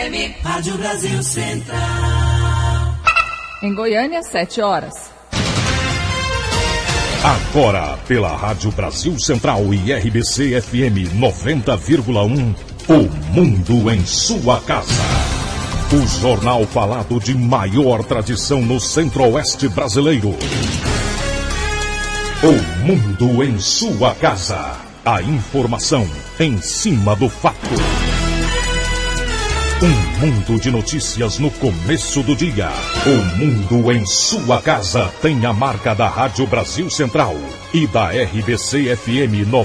FM, Rádio Brasil Central. Em Goiânia, 7 horas. Agora, pela Rádio Brasil Central e RBC FM 90,1, o Mundo em sua casa. O jornal falado de maior tradição no Centro-Oeste brasileiro. O Mundo em sua casa. A informação em cima do fato. Um mundo de notícias no começo do dia. O Mundo em sua casa tem a marca da Rádio Brasil Central e da RBC FM 90,1.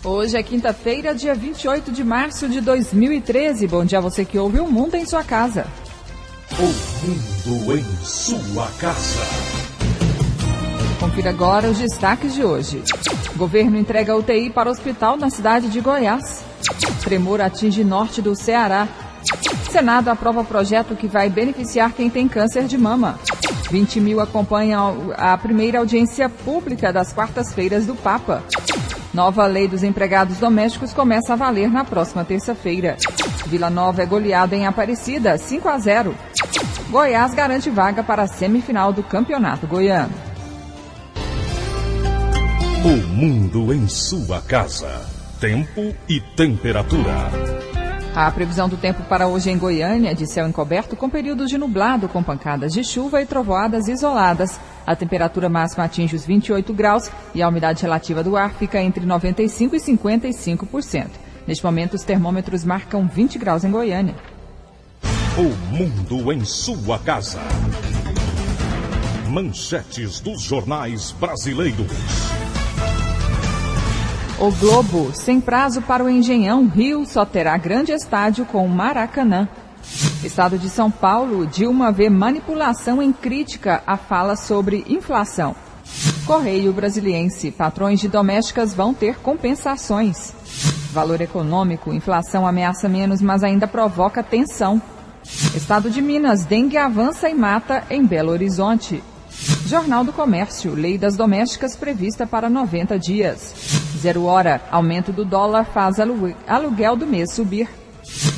Hoje é quinta-feira, dia 28 de março de 2013. Bom dia a você que ouve o Mundo em sua casa. O Mundo em sua casa. Confira agora os destaques de hoje. Governo entrega UTI para o hospital na cidade de Goiás. Tremor atinge norte do Ceará. Senado aprova projeto que vai beneficiar quem tem câncer de mama. 20 mil acompanham a primeira audiência pública das quartas-feiras do Papa. Nova lei dos empregados domésticos começa a valer na próxima terça-feira. Vila Nova é goleada em Aparecida, 5-0. Goiás garante vaga para a semifinal do Campeonato Goiano. O Mundo em sua casa. Tempo e temperatura. A previsão do tempo para hoje em Goiânia é de céu encoberto com períodos de nublado, com pancadas de chuva e trovoadas isoladas. A temperatura máxima atinge os 28 graus e a umidade relativa do ar fica entre 95% e 55%. Neste momento, os termômetros marcam 20 graus em Goiânia. O Mundo em sua casa. Manchetes dos jornais brasileiros. O Globo, sem prazo para o Engenhão, Rio só terá grande estádio com Maracanã. Estado de São Paulo, Dilma vê manipulação em crítica à fala sobre inflação. Correio Brasiliense, patrões de domésticas vão ter compensações. Valor econômico, inflação ameaça menos, mas ainda provoca tensão. Estado de Minas, dengue avança e mata em Belo Horizonte. Jornal do Comércio, lei das domésticas prevista para 90 dias. 0 hora, aumento do dólar faz aluguel do mês subir.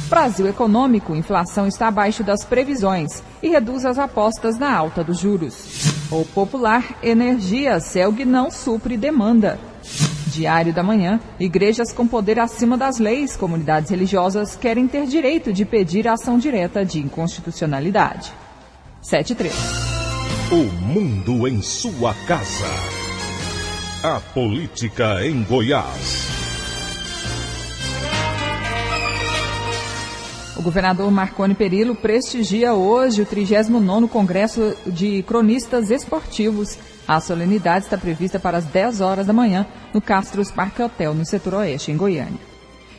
Brasil econômico, inflação está abaixo das previsões e reduz as apostas na alta dos juros. O Popular, energia, CELG não supre demanda. Diário da Manhã, igrejas com poder acima das leis, comunidades religiosas querem ter direito de pedir ação direta de inconstitucionalidade. 7:03. O Mundo em sua casa. A política em Goiás. O governador Marconi Perillo prestigia hoje o 39º Congresso de Cronistas Esportivos. A solenidade está prevista para as 10 horas da manhã no Castros Parque Hotel, no setor oeste, em Goiânia.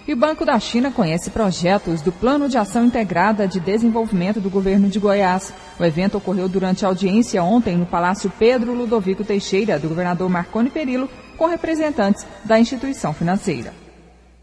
E o Banco da China conhece projetos do Plano de Ação Integrada de Desenvolvimento do Governo de Goiás. O evento ocorreu durante a audiência ontem no Palácio Pedro Ludovico Teixeira, do governador Marconi Perillo, com representantes da instituição financeira.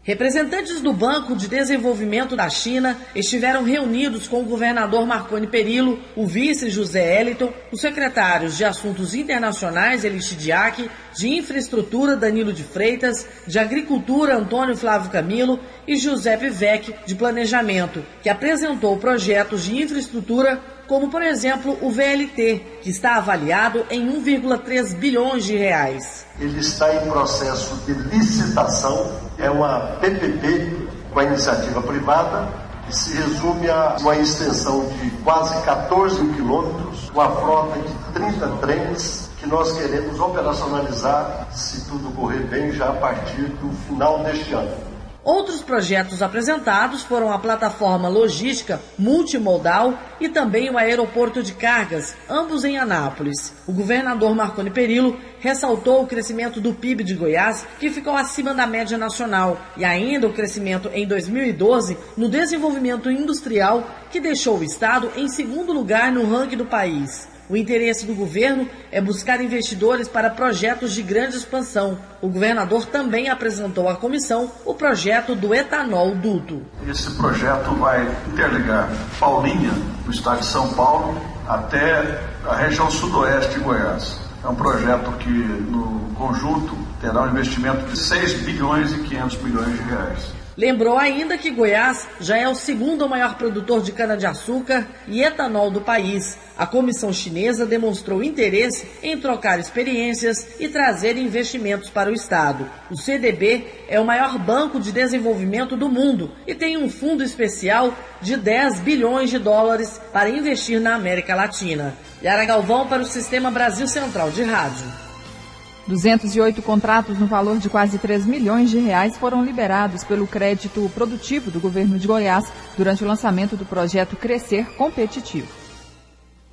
Representantes do Banco de Desenvolvimento da China estiveram reunidos com o governador Marconi Perillo, o vice José Eliton, os secretários de Assuntos Internacionais Elis Diak, de Infraestrutura Danilo de Freitas, de Agricultura Antônio Flávio Camilo e José Vivec, de Planejamento, que apresentou projetos de infraestrutura como, por exemplo, o VLT, que está avaliado em 1,3 bilhões de reais. Ele está em processo de licitação, é uma PPP com a iniciativa privada, que se resume a uma extensão de quase 14 quilômetros, uma frota de 30 trens, que nós queremos operacionalizar, se tudo correr bem, já a partir do final deste ano. Outros projetos apresentados foram a plataforma logística multimodal e também o aeroporto de cargas, ambos em Anápolis. O governador Marconi Perillo ressaltou o crescimento do PIB de Goiás, que ficou acima da média nacional, e ainda o crescimento em 2012 no desenvolvimento industrial, que deixou o estado em segundo lugar no ranking do país. O interesse do governo é buscar investidores para projetos de grande expansão. O governador também apresentou à comissão o projeto do etanol duto. Esse projeto vai interligar Paulinha, no estado de São Paulo, até a região sudoeste de Goiás. É um projeto que, no conjunto, terá um investimento de 6 bilhões e 500 milhões de reais. Lembrou ainda que Goiás já é o segundo maior produtor de cana-de-açúcar e etanol do país. A comissão chinesa demonstrou interesse em trocar experiências e trazer investimentos para o estado. O CDB é o maior banco de desenvolvimento do mundo e tem um fundo especial de 10 bilhões de dólares para investir na América Latina. Yara Galvão para o Sistema Brasil Central de Rádio. 208 contratos no valor de quase 3 milhões de reais foram liberados pelo crédito produtivo do governo de Goiás durante o lançamento do projeto Crescer Competitivo.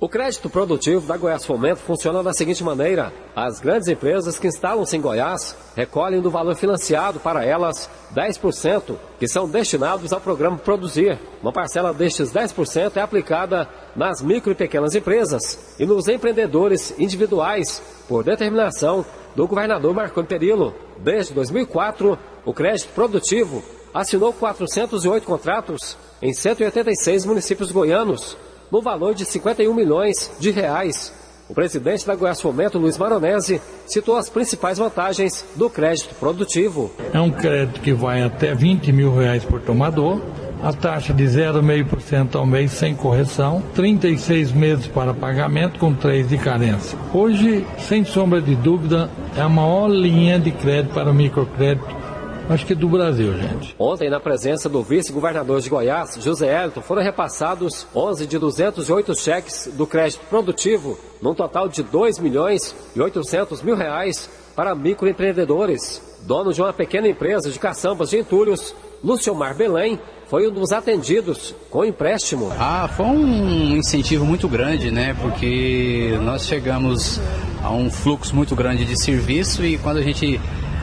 O crédito produtivo da Goiás Fomento funciona da seguinte maneira: as grandes empresas que instalam-se em Goiás recolhem do valor financiado para elas 10%, que são destinados ao programa Produzir. Uma parcela destes 10% é aplicada nas micro e pequenas empresas e nos empreendedores individuais, por determinação do governador Marconi Perillo. Desde 2004, o crédito produtivo assinou 408 contratos em 186 municípios goianos, no valor de 51 milhões de reais. O presidente da Goiás Fomento, Luiz Maronese, citou as principais vantagens do crédito produtivo. É um crédito que vai até 20 mil reais por tomador, a taxa de 0,5% ao mês sem correção, 36 meses para pagamento com 3 de carência. Hoje, sem sombra de dúvida, é a maior linha de crédito para o microcrédito, acho que do Brasil, gente. Ontem, na presença do vice-governador de Goiás, José Hélito, foram repassados 11 de 208 cheques do crédito produtivo, num total de 2 milhões e 800 mil reais para microempreendedores. Dono de uma pequena empresa de caçambas de entulhos, Luciomar Belém, foi um dos atendidos com empréstimo. Foi um incentivo muito grande, né? Porque nós chegamos a um fluxo muito grande de serviço e quando a gente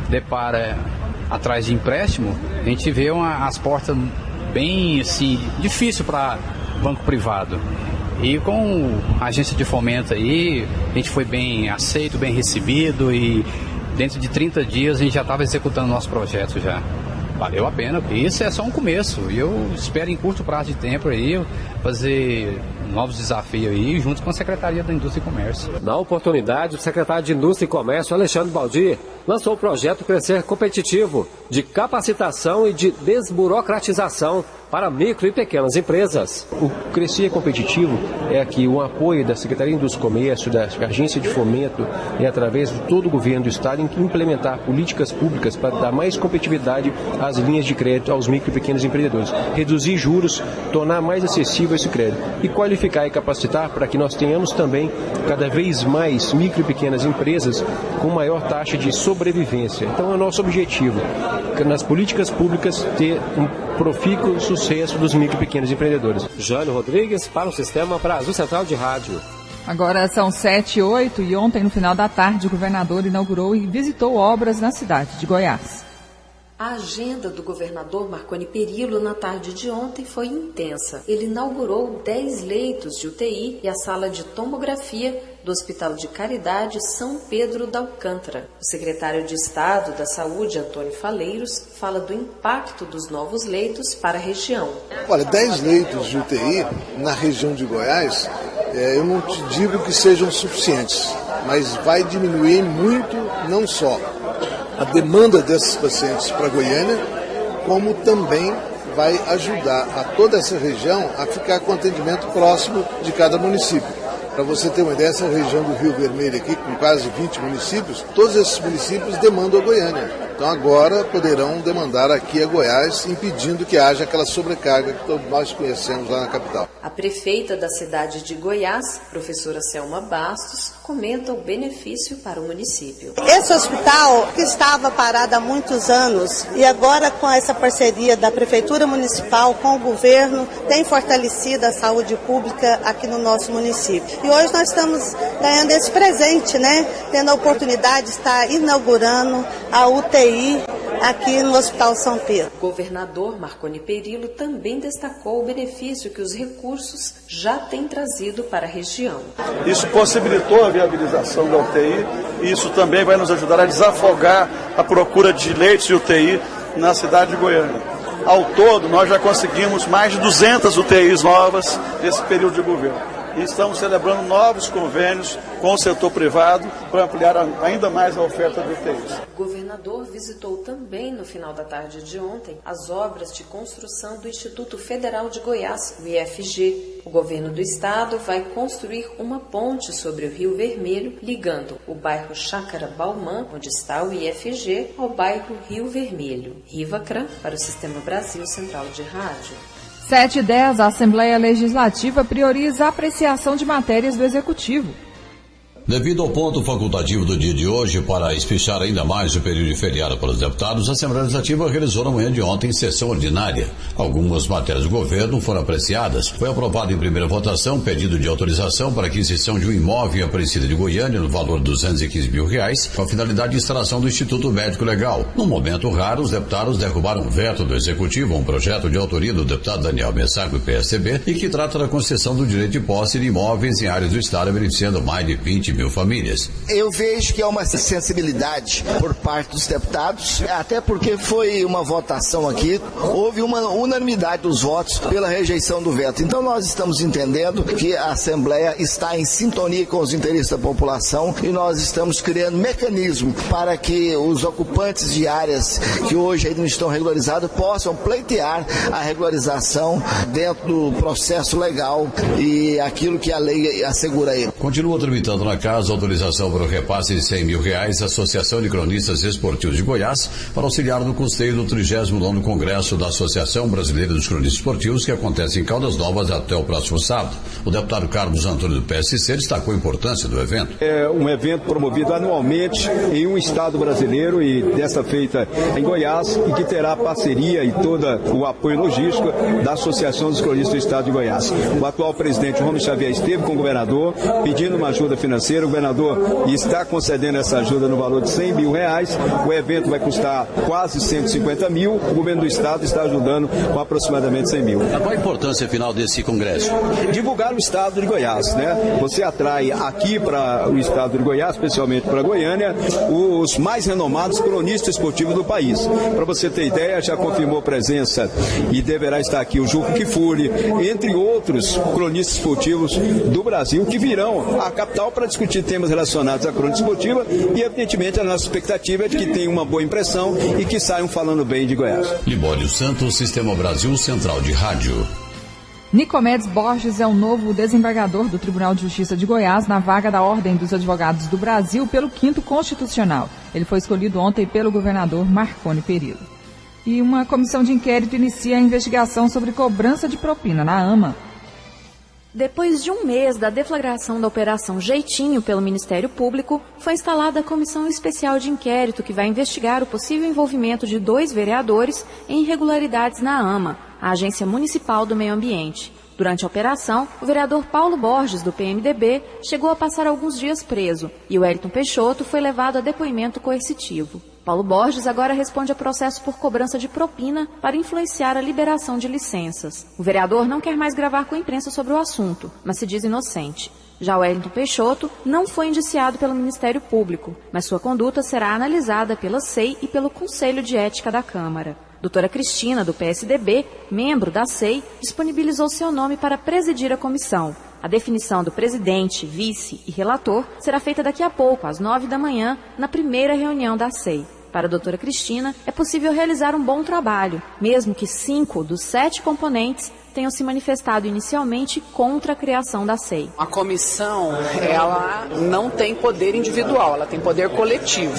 depara atrás de empréstimo, a gente vê as portas bem assim, difícil para banco privado. E com a agência de fomento aí, a gente foi bem aceito, bem recebido e dentro de 30 dias a gente já estava executando nosso projeto já. Valeu a pena. Isso é só um começo. E eu espero em curto prazo de tempo aí fazer novos desafios aí junto com a Secretaria da Indústria e Comércio. Na oportunidade, o secretário de Indústria e Comércio, Alexandre Baldi, lançou o projeto Crescer Competitivo, de capacitação e de desburocratização para micro e pequenas empresas. O Crescer Competitivo é aqui um apoio da Secretaria de Indústria e Comércio, da Agência de Fomento e através de todo o governo do Estado em implementar políticas públicas para dar mais competitividade às linhas de crédito aos micro e pequenos empreendedores, reduzir juros, tornar mais acessível esse crédito e qualificar e capacitar para que nós tenhamos também cada vez mais micro e pequenas empresas com maior taxa de sobrevivência. Então é o nosso objetivo, nas políticas públicas, ter um profícuo sucesso dos micro e pequenos empreendedores. Jânio Rodrigues para o Sistema Brasil Central de Rádio. Agora são 7h08 e ontem, no final da tarde, o governador inaugurou e visitou obras na cidade de Goiás. A agenda do governador Marconi Perillo na tarde de ontem foi intensa. Ele inaugurou 10 leitos de UTI e a sala de tomografia do Hospital de Caridade São Pedro da Alcântara. O secretário de Estado da Saúde, Antônio Faleiros, fala do impacto dos novos leitos para a região. Olha, 10 leitos de UTI na região de Goiás, eu não te digo que sejam suficientes, mas vai diminuir muito, não só a demanda desses pacientes para Goiânia, como também vai ajudar a toda essa região a ficar com atendimento próximo de cada município. Para você ter uma ideia, essa região do Rio Vermelho aqui, com quase 20 municípios, todos esses municípios demandam a Goiânia. Então agora poderão demandar aqui a Goiás, impedindo que haja aquela sobrecarga que todos nós conhecemos lá na capital. A prefeita da cidade de Goiás, professora Selma Bastos, comenta o benefício para o município. Esse hospital que estava parado há muitos anos e agora com essa parceria da Prefeitura Municipal com o governo tem fortalecido a saúde pública aqui no nosso município. E hoje nós estamos ganhando esse presente, né? Tendo a oportunidade de estar inaugurando a UTI aqui no Hospital São Pedro. O governador Marconi Perillo também destacou o benefício que os recursos já têm trazido para a região. Isso possibilitou a viabilização da UTI e isso também vai nos ajudar a desafogar a procura de leitos de UTI na cidade de Goiânia. Ao todo, nós já conseguimos mais de 200 UTIs novas nesse período de governo. e estamos celebrando novos convênios com o setor privado para ampliar ainda mais a oferta de UTIs. O governador visitou também no final da tarde de ontem as obras de construção do Instituto Federal de Goiás, o IFG. O governo do estado vai construir uma ponte sobre o Rio Vermelho, ligando o bairro Chácara Baumã, onde está o IFG, ao bairro Rio Vermelho. Rivacran, para o Sistema Brasil Central de Rádio. 7h10, a Assembleia Legislativa prioriza a apreciação de matérias do Executivo. Devido ao ponto facultativo do dia de hoje, para espichar ainda mais o período de feriado para os deputados, a Assembleia Legislativa realizou na manhã de ontem sessão ordinária. Algumas matérias do governo foram apreciadas. Foi aprovado em primeira votação pedido de autorização para aquisição de um imóvel em Aparecida de Goiânia no valor de R$215 mil, com a finalidade de instalação do Instituto Médico Legal. Num momento raro, os deputados derrubaram o veto do Executivo, um projeto de autoria do deputado Daniel Messago, do PSDB, e que trata da concessão do direito de posse de imóveis em áreas do Estado, beneficiando mais de 20 mil famílias. Eu vejo que é uma sensibilidade por parte dos deputados, até porque foi uma votação aqui, houve uma unanimidade dos votos pela rejeição do veto. Então nós estamos entendendo que a Assembleia está em sintonia com os interesses da população e nós estamos criando mecanismo para que os ocupantes de áreas que hoje ainda não estão regularizados possam pleitear a regularização dentro do processo legal e aquilo que a lei assegura a ele. Continua tramitando na Casa a autorização para o repasse de R$100 mil à Associação de Cronistas Esportivos de Goiás para auxiliar no custeio do 39º Congresso da Associação Brasileira dos Cronistas Esportivos, que acontece em Caldas Novas até o próximo sábado. O deputado Carlos Antônio do PSC destacou a importância do evento. É um evento promovido anualmente em um estado brasileiro e dessa feita em Goiás e que terá parceria e todo o apoio logístico da Associação dos Cronistas do Estado de Goiás. O atual presidente Romeu Xavier esteve com o governador pedindo uma ajuda financeira. O governador está concedendo essa ajuda no valor de R$100 mil. O evento vai custar quase 150 mil. O governo do estado está ajudando com aproximadamente 100 mil. Qual a importância final desse congresso? Divulgar o estado de Goiás, né? Você atrai aqui para o estado de Goiás, especialmente para Goiânia, os mais renomados cronistas esportivos do país. Para você ter ideia, já confirmou presença e deverá estar aqui o Juca Kfouri, entre outros cronistas esportivos do Brasil que virão à capital para discutir temas relacionados à crônica esportiva e, evidentemente, a nossa expectativa é de que tenham uma boa impressão e que saiam falando bem de Goiás. Libório Santos, Sistema Brasil Central de Rádio. Nicomedes Borges é o novo desembargador do Tribunal de Justiça de Goiás na vaga da Ordem dos Advogados do Brasil pelo 5º Constitucional. Ele foi escolhido ontem pelo governador Marconi Perillo. E uma comissão de inquérito inicia a investigação sobre cobrança de propina na AMA. Depois de um mês da deflagração da Operação Jeitinho pelo Ministério Público, foi instalada a Comissão Especial de Inquérito que vai investigar o possível envolvimento de 2 vereadores em irregularidades na AMA, a Agência Municipal do Meio Ambiente. Durante a operação, o vereador Paulo Borges, do PMDB, chegou a passar alguns dias preso e o Wellington Peixoto foi levado a depoimento coercitivo. Paulo Borges agora responde a processo por cobrança de propina para influenciar a liberação de licenças. O vereador não quer mais gravar com a imprensa sobre o assunto, mas se diz inocente. Já o Wellington Peixoto não foi indiciado pelo Ministério Público, mas sua conduta será analisada pela SEI e pelo Conselho de Ética da Câmara. Doutora Cristina, do PSDB, membro da SEI, disponibilizou seu nome para presidir a comissão. A definição do presidente, vice e relator será feita daqui a pouco, às 9 da manhã, na primeira reunião da SEI. Para a doutora Cristina, é possível realizar um bom trabalho, mesmo que 5 dos 7 componentes tenham se manifestado inicialmente contra a criação da SEI. A comissão, ela não tem poder individual, ela tem poder coletivo.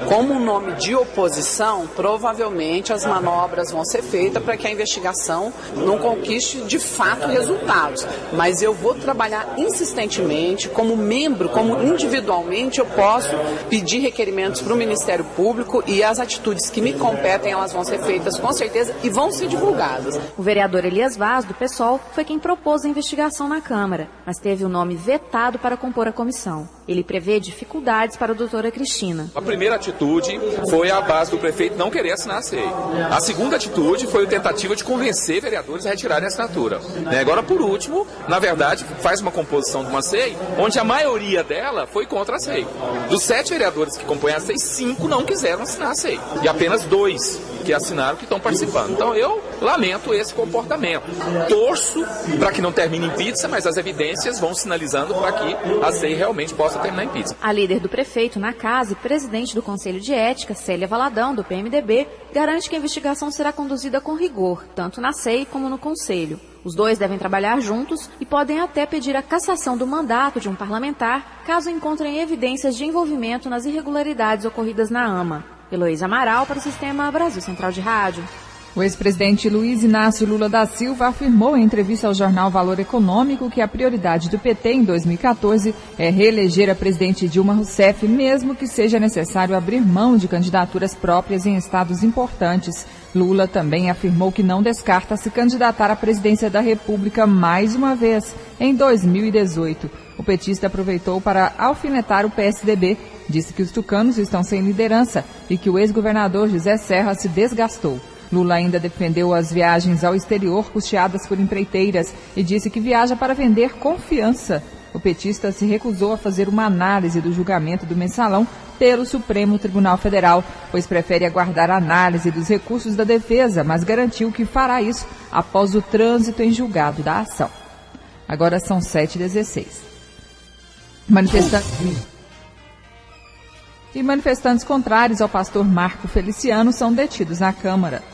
Como um nome de oposição, provavelmente as manobras vão ser feitas para que a investigação não conquiste de fato resultados. Mas eu vou trabalhar insistentemente, como membro, como individualmente, eu posso pedir requerimentos para o Ministério Público e as atitudes que me competem, elas vão ser feitas com certeza e vão ser divulgadas. O vereador Elias Vaz, do PSOL, foi quem propôs a investigação na Câmara, mas teve o nome vetado para compor a comissão. Ele prevê dificuldades para a doutora Cristina. A primeira atitude foi a base do prefeito não querer assinar a SEI. A segunda atitude foi a tentativa de convencer vereadores a retirarem a assinatura. Agora, por último, na verdade, faz uma composição de uma SEI, onde a maioria dela foi contra a SEI. Dos 7 vereadores que compõem a SEI, 5 não quiseram assinar a SEI. E apenas 2 que assinaram que estão participando. Então eu lamento esse comportamento. Torço para que não termine em pizza, mas as evidências vão sinalizando para que a SEI realmente possa terminar em pizza. A líder do prefeito na casa e presidente do Conselho de Ética, Célia Valadão, do PMDB, garante que a investigação será conduzida com rigor, tanto na SEI como no Conselho. Os dois devem trabalhar juntos e podem até pedir a cassação do mandato de um parlamentar, caso encontrem evidências de envolvimento nas irregularidades ocorridas na AMA. Heloísa Amaral para o Sistema Brasil Central de Rádio. O ex-presidente Luiz Inácio Lula da Silva afirmou em entrevista ao jornal Valor Econômico que a prioridade do PT em 2014 é reeleger a presidente Dilma Rousseff, mesmo que seja necessário abrir mão de candidaturas próprias em estados importantes. Lula também afirmou que não descarta se candidatar à presidência da República mais uma vez, em 2018. O petista aproveitou para alfinetar o PSDB, disse que os tucanos estão sem liderança e que o ex-governador José Serra se desgastou. Lula ainda defendeu as viagens ao exterior custeadas por empreiteiras e disse que viaja para vender confiança. O petista se recusou a fazer uma análise do julgamento do mensalão pelo Supremo Tribunal Federal, pois prefere aguardar a análise dos recursos da defesa, mas garantiu que fará isso após o trânsito em julgado da ação. Agora são 7h16. Manifestantes contrários ao pastor Marco Feliciano são detidos na Câmara.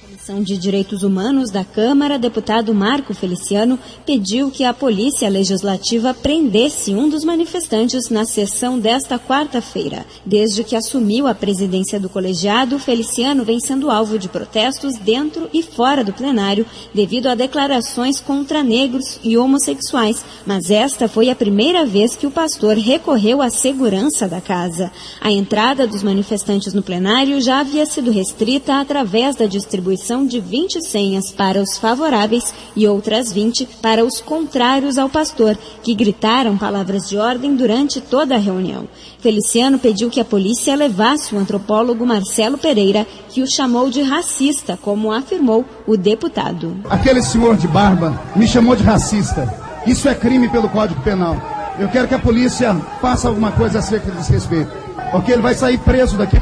Comissão de Direitos Humanos da Câmara, deputado Marco Feliciano pediu que a Polícia Legislativa prendesse um dos manifestantes na sessão desta quarta-feira. Desde que assumiu a presidência do colegiado, Feliciano vem sendo alvo de protestos dentro e fora do plenário devido a declarações contra negros e homossexuais, mas esta foi a primeira vez que o pastor recorreu à segurança da casa. A entrada dos manifestantes no plenário já havia sido restrita através da distribuição de 20 senhas para os favoráveis e outras 20 para os contrários ao pastor, que gritaram palavras de ordem durante toda a reunião. Feliciano pediu que a polícia levasse o antropólogo Marcelo Pereira, que o chamou de racista, como afirmou o deputado. Aquele senhor de barba me chamou de racista. Isso é crime pelo Código Penal. Eu quero que a polícia faça alguma coisa acerca desse respeito, porque ele vai sair preso daqui.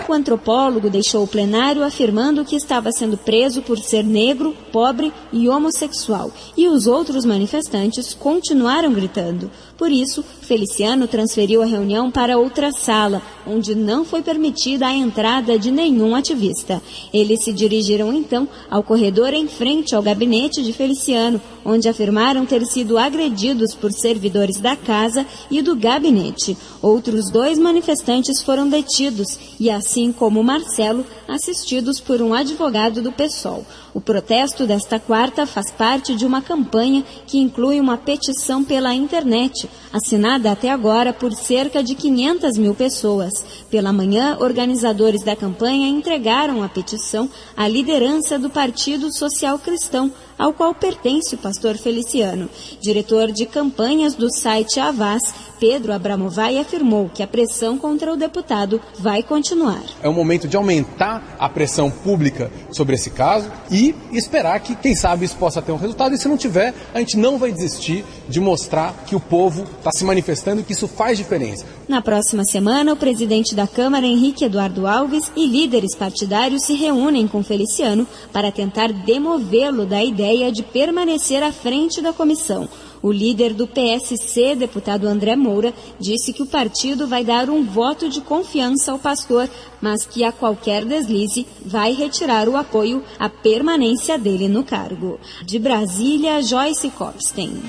O antropólogo deixou o plenário afirmando que estava sendo preso por ser negro, pobre e homossexual. E os outros manifestantes continuaram gritando. Por isso, Feliciano transferiu a reunião para outra sala, onde não foi permitida a entrada de nenhum ativista. Eles se dirigiram então ao corredor em frente ao gabinete de Feliciano, onde afirmaram ter sido agredidos por servidores da casa e do gabinete. Outros 2 manifestantes foram detidos e, assim como Marcelo, assistidos por um advogado do PSOL. O protesto desta quarta faz parte de uma campanha que inclui uma petição pela internet, assinada até agora por cerca de 500 mil pessoas. Pela manhã, organizadores da campanha entregaram a petição à liderança do Partido Social Cristão, ao qual pertence o pastor Feliciano. Diretor de campanhas do site Avaz, Pedro Abramovay, afirmou que a pressão contra o deputado vai continuar. É um momento de aumentar a pressão pública sobre esse caso e esperar que, quem sabe, isso possa ter um resultado. E se não tiver, a gente não vai desistir de mostrar que o povo está se manifestando e que isso faz diferença. Na próxima semana, o presidente da Câmara, Henrique Eduardo Alves, e líderes partidários se reúnem com Feliciano para tentar demovê-lo da ideia de permanecer à frente da comissão. O líder do PSC, deputado André Moura, disse que o partido vai dar um voto de confiança ao pastor, mas que a qualquer deslize vai retirar o apoio à permanência dele no cargo. De Brasília, Joyce Kopstein.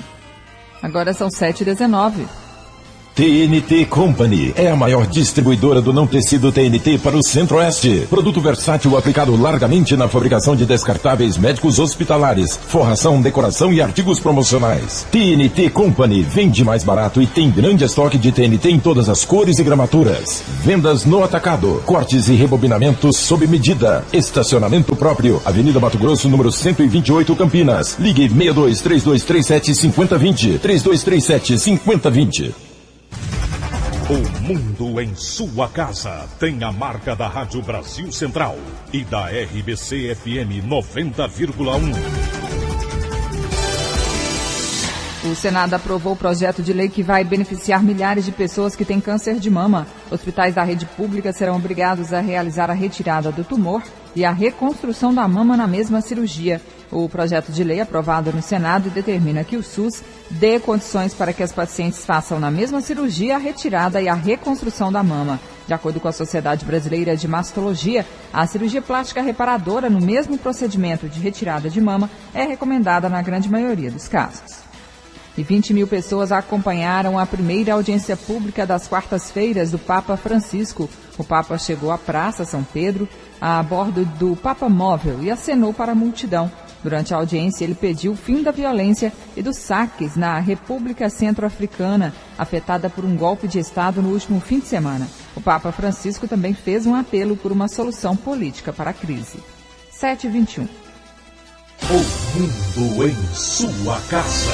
Agora são 7h19. TNT Company é a maior distribuidora do não tecido TNT para o Centro-Oeste. Produto versátil aplicado largamente na fabricação de descartáveis médicos hospitalares, forração, decoração e artigos promocionais. TNT Company vende mais barato e tem grande estoque de TNT em todas as cores e gramaturas. Vendas no atacado, cortes e rebobinamentos sob medida. Estacionamento próprio, Avenida Mato Grosso, número 128, Campinas. Ligue 62-3237-5020, 3237-5020. O mundo em sua casa tem a marca da Rádio Brasil Central e da RBC FM 90,1. O Senado aprovou o projeto de lei que vai beneficiar milhares de pessoas que têm câncer de mama. Hospitais da rede pública serão obrigados a realizar a retirada do tumor e a reconstrução da mama na mesma cirurgia. O projeto de lei aprovado no Senado determina que o SUS dê condições para que as pacientes façam na mesma cirurgia a retirada e a reconstrução da mama. De acordo com a Sociedade Brasileira de Mastologia, a cirurgia plástica reparadora no mesmo procedimento de retirada de mama é recomendada na grande maioria dos casos. E 20 mil pessoas acompanharam a primeira audiência pública das quartas-feiras do Papa Francisco. O Papa chegou à Praça São Pedro a bordo do Papa Móvel e acenou para a multidão. Durante a audiência, ele pediu o fim da violência e dos saques na República Centro-Africana, afetada por um golpe de Estado no último fim de semana. O Papa Francisco também fez um apelo por uma solução política para a crise. 7h21. O mundo em sua casa.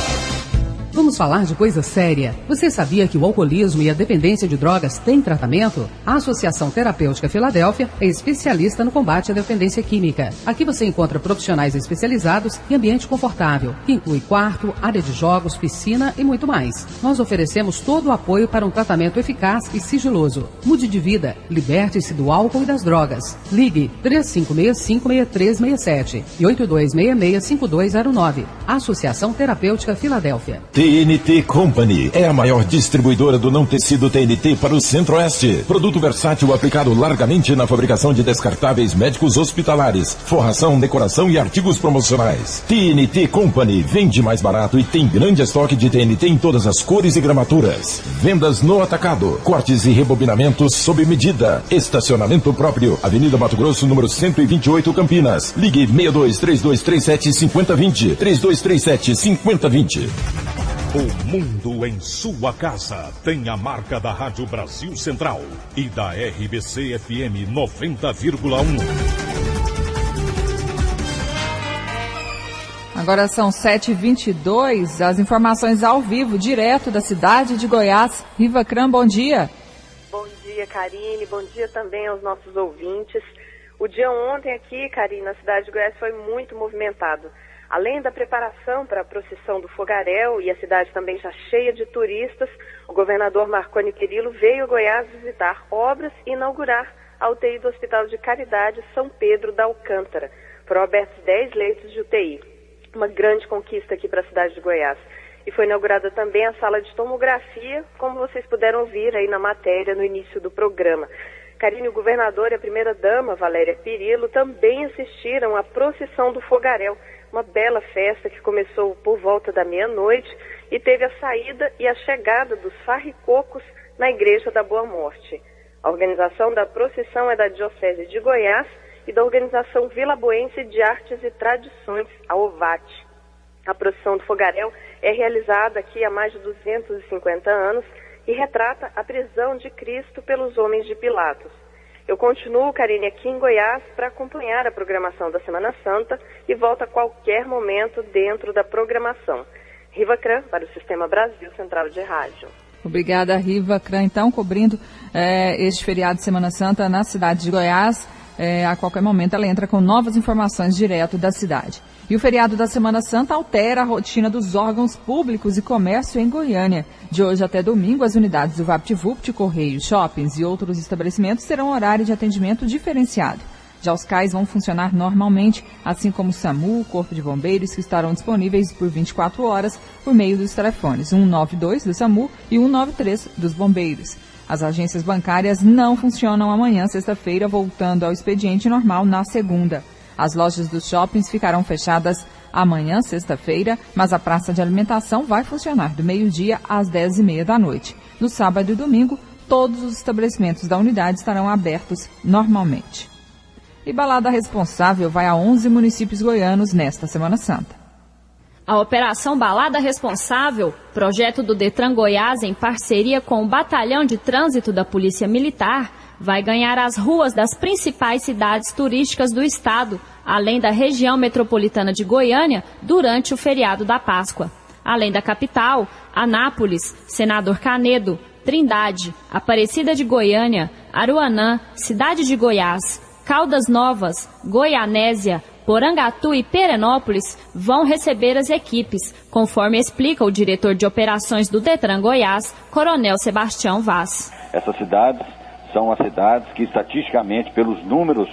Vamos falar de coisa séria. Você sabia que o alcoolismo e a dependência de drogas têm tratamento? A Associação Terapêutica Filadélfia é especialista no combate à dependência química. Aqui você encontra profissionais especializados e ambiente confortável, que inclui quarto, área de jogos, piscina e muito mais. Nós oferecemos todo o apoio para um tratamento eficaz e sigiloso. Mude de vida, liberte-se do álcool e das drogas. Ligue 3565-6367 e 8266-5209. Associação Terapêutica Filadélfia. TNT Company é a maior distribuidora do não tecido TNT para o Centro-Oeste. Produto versátil aplicado largamente na fabricação de descartáveis médicos hospitalares, forração, decoração e artigos promocionais. TNT Company vende mais barato e tem grande estoque de TNT em todas as cores e gramaturas. Vendas no atacado, cortes e rebobinamentos sob medida. Estacionamento próprio, Avenida Mato Grosso, número 128, Campinas. Ligue 62-3237-5020, 3237-5020. O mundo em sua casa tem a marca da Rádio Brasil Central e da RBC FM 90,1. Agora são 7h22, as informações ao vivo, direto da cidade de Goiás. Riva Cram, bom dia. Bom dia, Karine, bom dia também aos nossos ouvintes. O dia ontem aqui, Karine, na cidade de Goiás foi muito movimentado. Além da preparação para a procissão do Fogaréu e a cidade também já cheia de turistas, o governador Marconi Perillo veio a Goiás visitar obras e inaugurar a UTI do Hospital de Caridade São Pedro da Alcântara. Foram abertos 10 leitos de UTI, uma grande conquista aqui para a cidade de Goiás. E foi inaugurada também a sala de tomografia, como vocês puderam ouvir aí na matéria no início do programa. Karine, o governador e a primeira-dama, Valéria Perillo, também assistiram à procissão do Fogaréu, uma bela festa que começou por volta da meia-noite e teve a saída e a chegada dos farricocos na Igreja da Boa Morte. A organização da procissão é da Diocese de Goiás e da Organização Vilaboense de Artes e Tradições, a OVAT. A procissão do Fogaréu é realizada aqui há mais de 250 anos e retrata a prisão de Cristo pelos homens de Pilatos. Eu continuo, Karine, aqui em Goiás para acompanhar a programação da Semana Santa e volto a qualquer momento dentro da programação. Riva Cram, para o Sistema Brasil Central de Rádio. Obrigada, Riva Cram, então, cobrindo este feriado de Semana Santa na cidade de Goiás. A qualquer momento ela entra com novas informações direto da cidade. E o feriado da Semana Santa altera a rotina dos órgãos públicos e comércio em Goiânia. De hoje até domingo, as unidades do VaptVupt, Correios, shoppings e outros estabelecimentos terão horário de atendimento diferenciado. Já os CAIs vão funcionar normalmente, assim como o SAMU, o Corpo de Bombeiros, que estarão disponíveis por 24 horas por meio dos telefones 192 do SAMU e 193 dos Bombeiros. As agências bancárias não funcionam amanhã, sexta-feira, voltando ao expediente normal na segunda. As lojas dos shoppings ficarão fechadas amanhã, sexta-feira, mas a praça de alimentação vai funcionar do meio-dia às 10h30 da noite. No sábado e domingo, todos os estabelecimentos da unidade estarão abertos normalmente. E Balada Responsável vai a 11 municípios goianos nesta Semana Santa. A Operação Balada Responsável, projeto do Detran Goiás em parceria com o Batalhão de Trânsito da Polícia Militar, vai ganhar as ruas das principais cidades turísticas do estado, além da região metropolitana de Goiânia, durante o feriado da Páscoa. Além da capital, Anápolis, Senador Canedo, Trindade, Aparecida de Goiânia, Aruanã, Cidade de Goiás, Caldas Novas, Goianésia, Porangatu e Perenópolis vão receber as equipes, conforme explica o diretor de operações do Detran Goiás, Coronel Sebastião Vaz. Essas cidades são as cidades que, estatisticamente, pelos números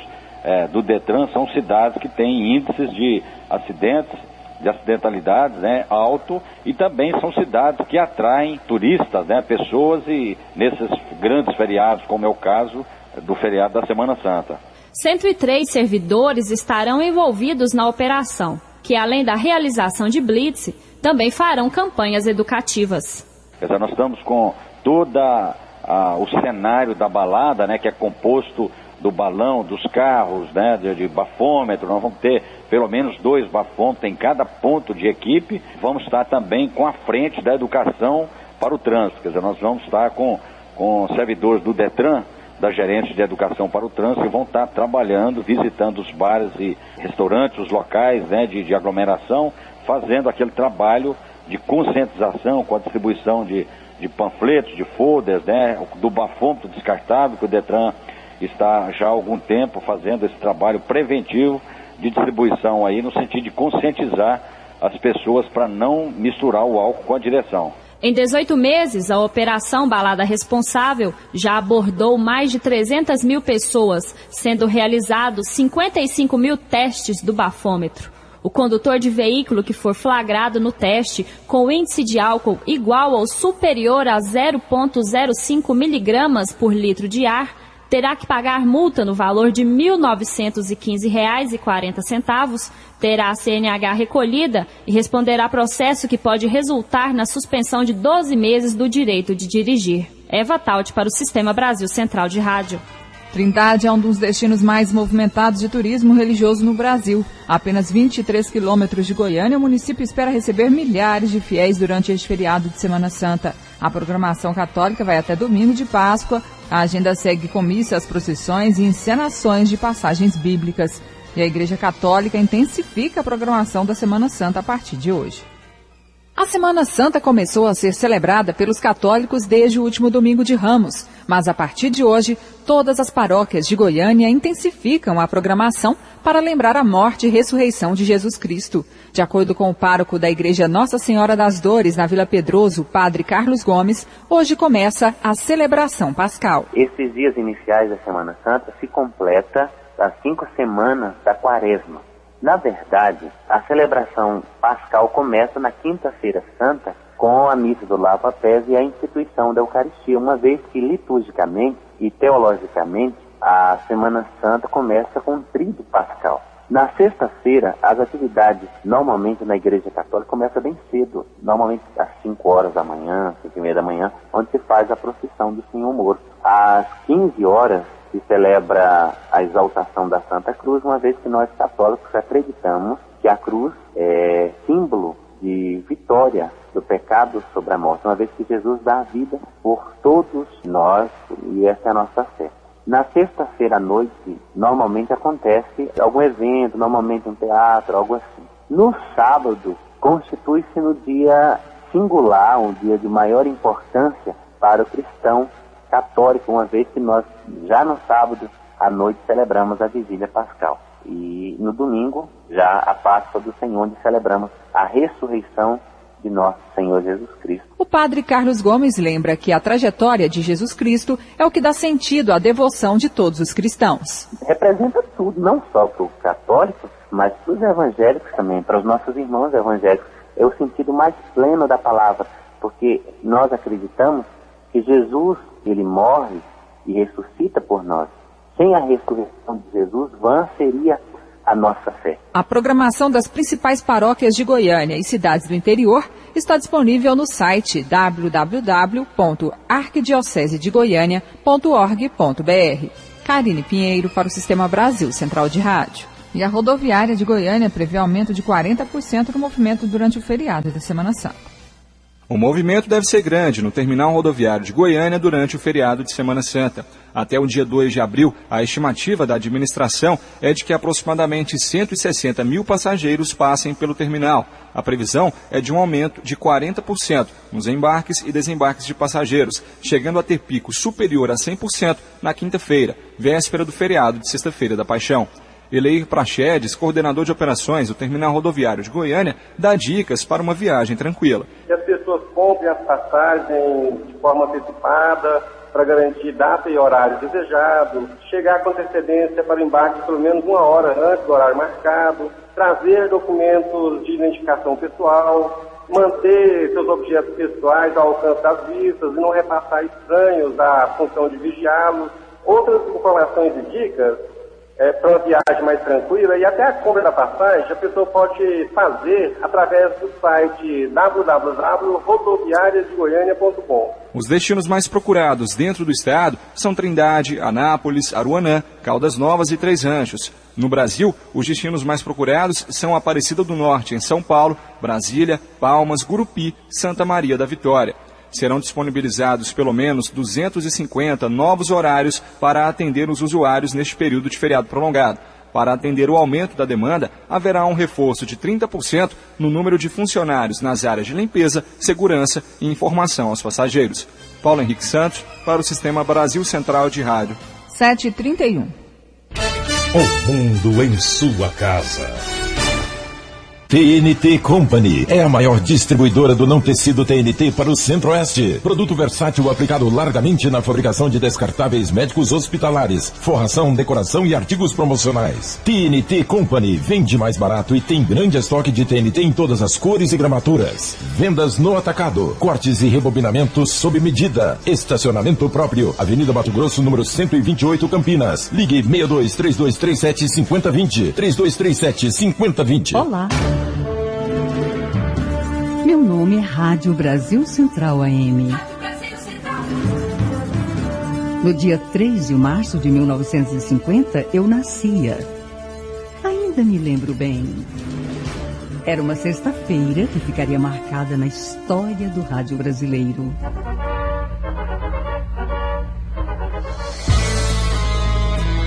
do Detran, são cidades que têm índices de acidentes, de acidentalidades, alto, e também são cidades que atraem turistas, pessoas, e nesses grandes feriados, como é o caso do feriado da Semana Santa. 103 servidores estarão envolvidos na operação, que além da realização de blitz, também farão campanhas educativas. Nós estamos com todo o cenário da balada, que é composto do balão, dos carros, de bafômetro. Nós vamos ter pelo menos 2 bafômetros em cada ponto de equipe. Vamos estar também com a frente da educação para o trânsito. Nós vamos estar com servidores do Detran, da gerência de educação para o trânsito, que vão estar trabalhando, visitando os bares e restaurantes, os locais de aglomeração, fazendo aquele trabalho de conscientização com a distribuição de panfletos, de folders, do bafômetro descartável, que o Detran está já há algum tempo fazendo esse trabalho preventivo de distribuição aí, no sentido de conscientizar as pessoas para não misturar o álcool com a direção. Em 18 meses, a Operação Balada Responsável já abordou mais de 300 mil pessoas, sendo realizados 55 mil testes do bafômetro. O condutor de veículo que for flagrado no teste com índice de álcool igual ou superior a 0,05 miligramas por litro de ar terá que pagar multa no valor de R$ 1.915,40, terá a CNH recolhida e responderá processo que pode resultar na suspensão de 12 meses do direito de dirigir. Eva Taut para o Sistema Brasil Central de Rádio. Trindade é um dos destinos mais movimentados de turismo religioso no Brasil. A apenas 23 quilômetros de Goiânia, o município espera receber milhares de fiéis durante este feriado de Semana Santa. A programação católica vai até domingo de Páscoa. A agenda segue com missas, procissões e encenações de passagens bíblicas. E a Igreja Católica intensifica a programação da Semana Santa a partir de hoje. A Semana Santa começou a ser celebrada pelos católicos desde o último domingo de Ramos, mas a partir de hoje, todas as paróquias de Goiânia intensificam a programação para lembrar a morte e ressurreição de Jesus Cristo. De acordo com o pároco da Igreja Nossa Senhora das Dores, na Vila Pedroso, Padre Carlos Gomes, hoje começa a celebração pascal. Esses dias iniciais da Semana Santa se completa as 5 semanas da Quaresma. Na verdade, a celebração pascal começa na Quinta-feira Santa com a missa do lava-pés e a instituição da Eucaristia, uma vez que liturgicamente e teologicamente a Semana Santa começa com o tríduo pascal. Na sexta-feira, as atividades normalmente na Igreja Católica começam bem cedo, normalmente às 5 horas da manhã, 5h30 da manhã, onde se faz a procissão do Senhor Morto. Às 15 horas, se celebra a exaltação da Santa Cruz, uma vez que nós católicos acreditamos que a cruz é símbolo de vitória do pecado sobre a morte, uma vez que Jesus dá a vida por todos nós, e essa é a nossa fé. Na sexta-feira à noite, normalmente acontece algum evento, normalmente um teatro, algo assim. No sábado, constitui-se no dia singular, um dia de maior importância para o cristão católico, uma vez que nós, já no sábado à noite, celebramos a Vigília Pascal. E no domingo, já a Páscoa do Senhor, onde celebramos a ressurreição de nosso Senhor Jesus Cristo. O Padre Carlos Gomes lembra que a trajetória de Jesus Cristo é o que dá sentido à devoção de todos os cristãos. Representa tudo, não só para o católico, mas para os evangélicos também, para os nossos irmãos evangélicos. É o sentido mais pleno da palavra, porque nós acreditamos que Jesus, ele morre e ressuscita por nós. Sem a ressurreição de Jesus, vã seria a nossa fé. A programação das principais paróquias de Goiânia e cidades do interior está disponível no site www.arquidiocesedegoiania.org.br. Karine Pinheiro para o Sistema Brasil Central de Rádio. E a rodoviária de Goiânia prevê aumento de 40% no movimento durante o feriado da Semana Santa. O movimento deve ser grande no terminal rodoviário de Goiânia durante o feriado de Semana Santa. Até o dia 2 de abril, a estimativa da administração é de que aproximadamente 160 mil passageiros passem pelo terminal. A previsão é de um aumento de 40% nos embarques e desembarques de passageiros, chegando a ter pico superior a 100% na quinta-feira, véspera do feriado de Sexta-feira da Paixão. Eleir Prachedes, coordenador de operações do terminal rodoviário de Goiânia, dá dicas para uma viagem tranquila. Que as pessoas comprem as passagens de forma antecipada, para garantir data e horário desejado, chegar com antecedência para o embarque pelo menos 1 hora antes do horário marcado, trazer documentos de identificação pessoal, manter seus objetos pessoais ao alcance das vistas e não repassar estranhos à função de vigiá-los. Outras informações e dicas para uma viagem mais tranquila e até a compra da passagem a pessoa pode fazer através do site www.rodoviariasdegoiania.com. Os destinos mais procurados dentro do estado são Trindade, Anápolis, Aruanã, Caldas Novas e Três Ranchos. No Brasil, os destinos mais procurados são Aparecida do Norte, em São Paulo, Brasília, Palmas, Gurupi, Santa Maria da Vitória. Serão disponibilizados pelo menos 250 novos horários para atender os usuários neste período de feriado prolongado. Para atender o aumento da demanda, haverá um reforço de 30% no número de funcionários nas áreas de limpeza, segurança e informação aos passageiros. Paulo Henrique Santos, para o Sistema Brasil Central de Rádio. 7h31. O mundo em sua casa. TNT Company é a maior distribuidora do não tecido TNT para o Centro-Oeste. Produto versátil aplicado largamente na fabricação de descartáveis médicos hospitalares, forração, decoração e artigos promocionais. TNT Company vende mais barato e tem grande estoque de TNT em todas as cores e gramaturas. Vendas no atacado, cortes e rebobinamentos sob medida. Estacionamento próprio, Avenida Mato Grosso, número 128, Campinas. Ligue 62-3237-5020. 3237-5020. Olá. Meu nome é Rádio Brasil Central AM. No dia 3 de março de 1950, eu nascia. Ainda me lembro bem. Era uma sexta-feira que ficaria marcada na história do rádio brasileiro.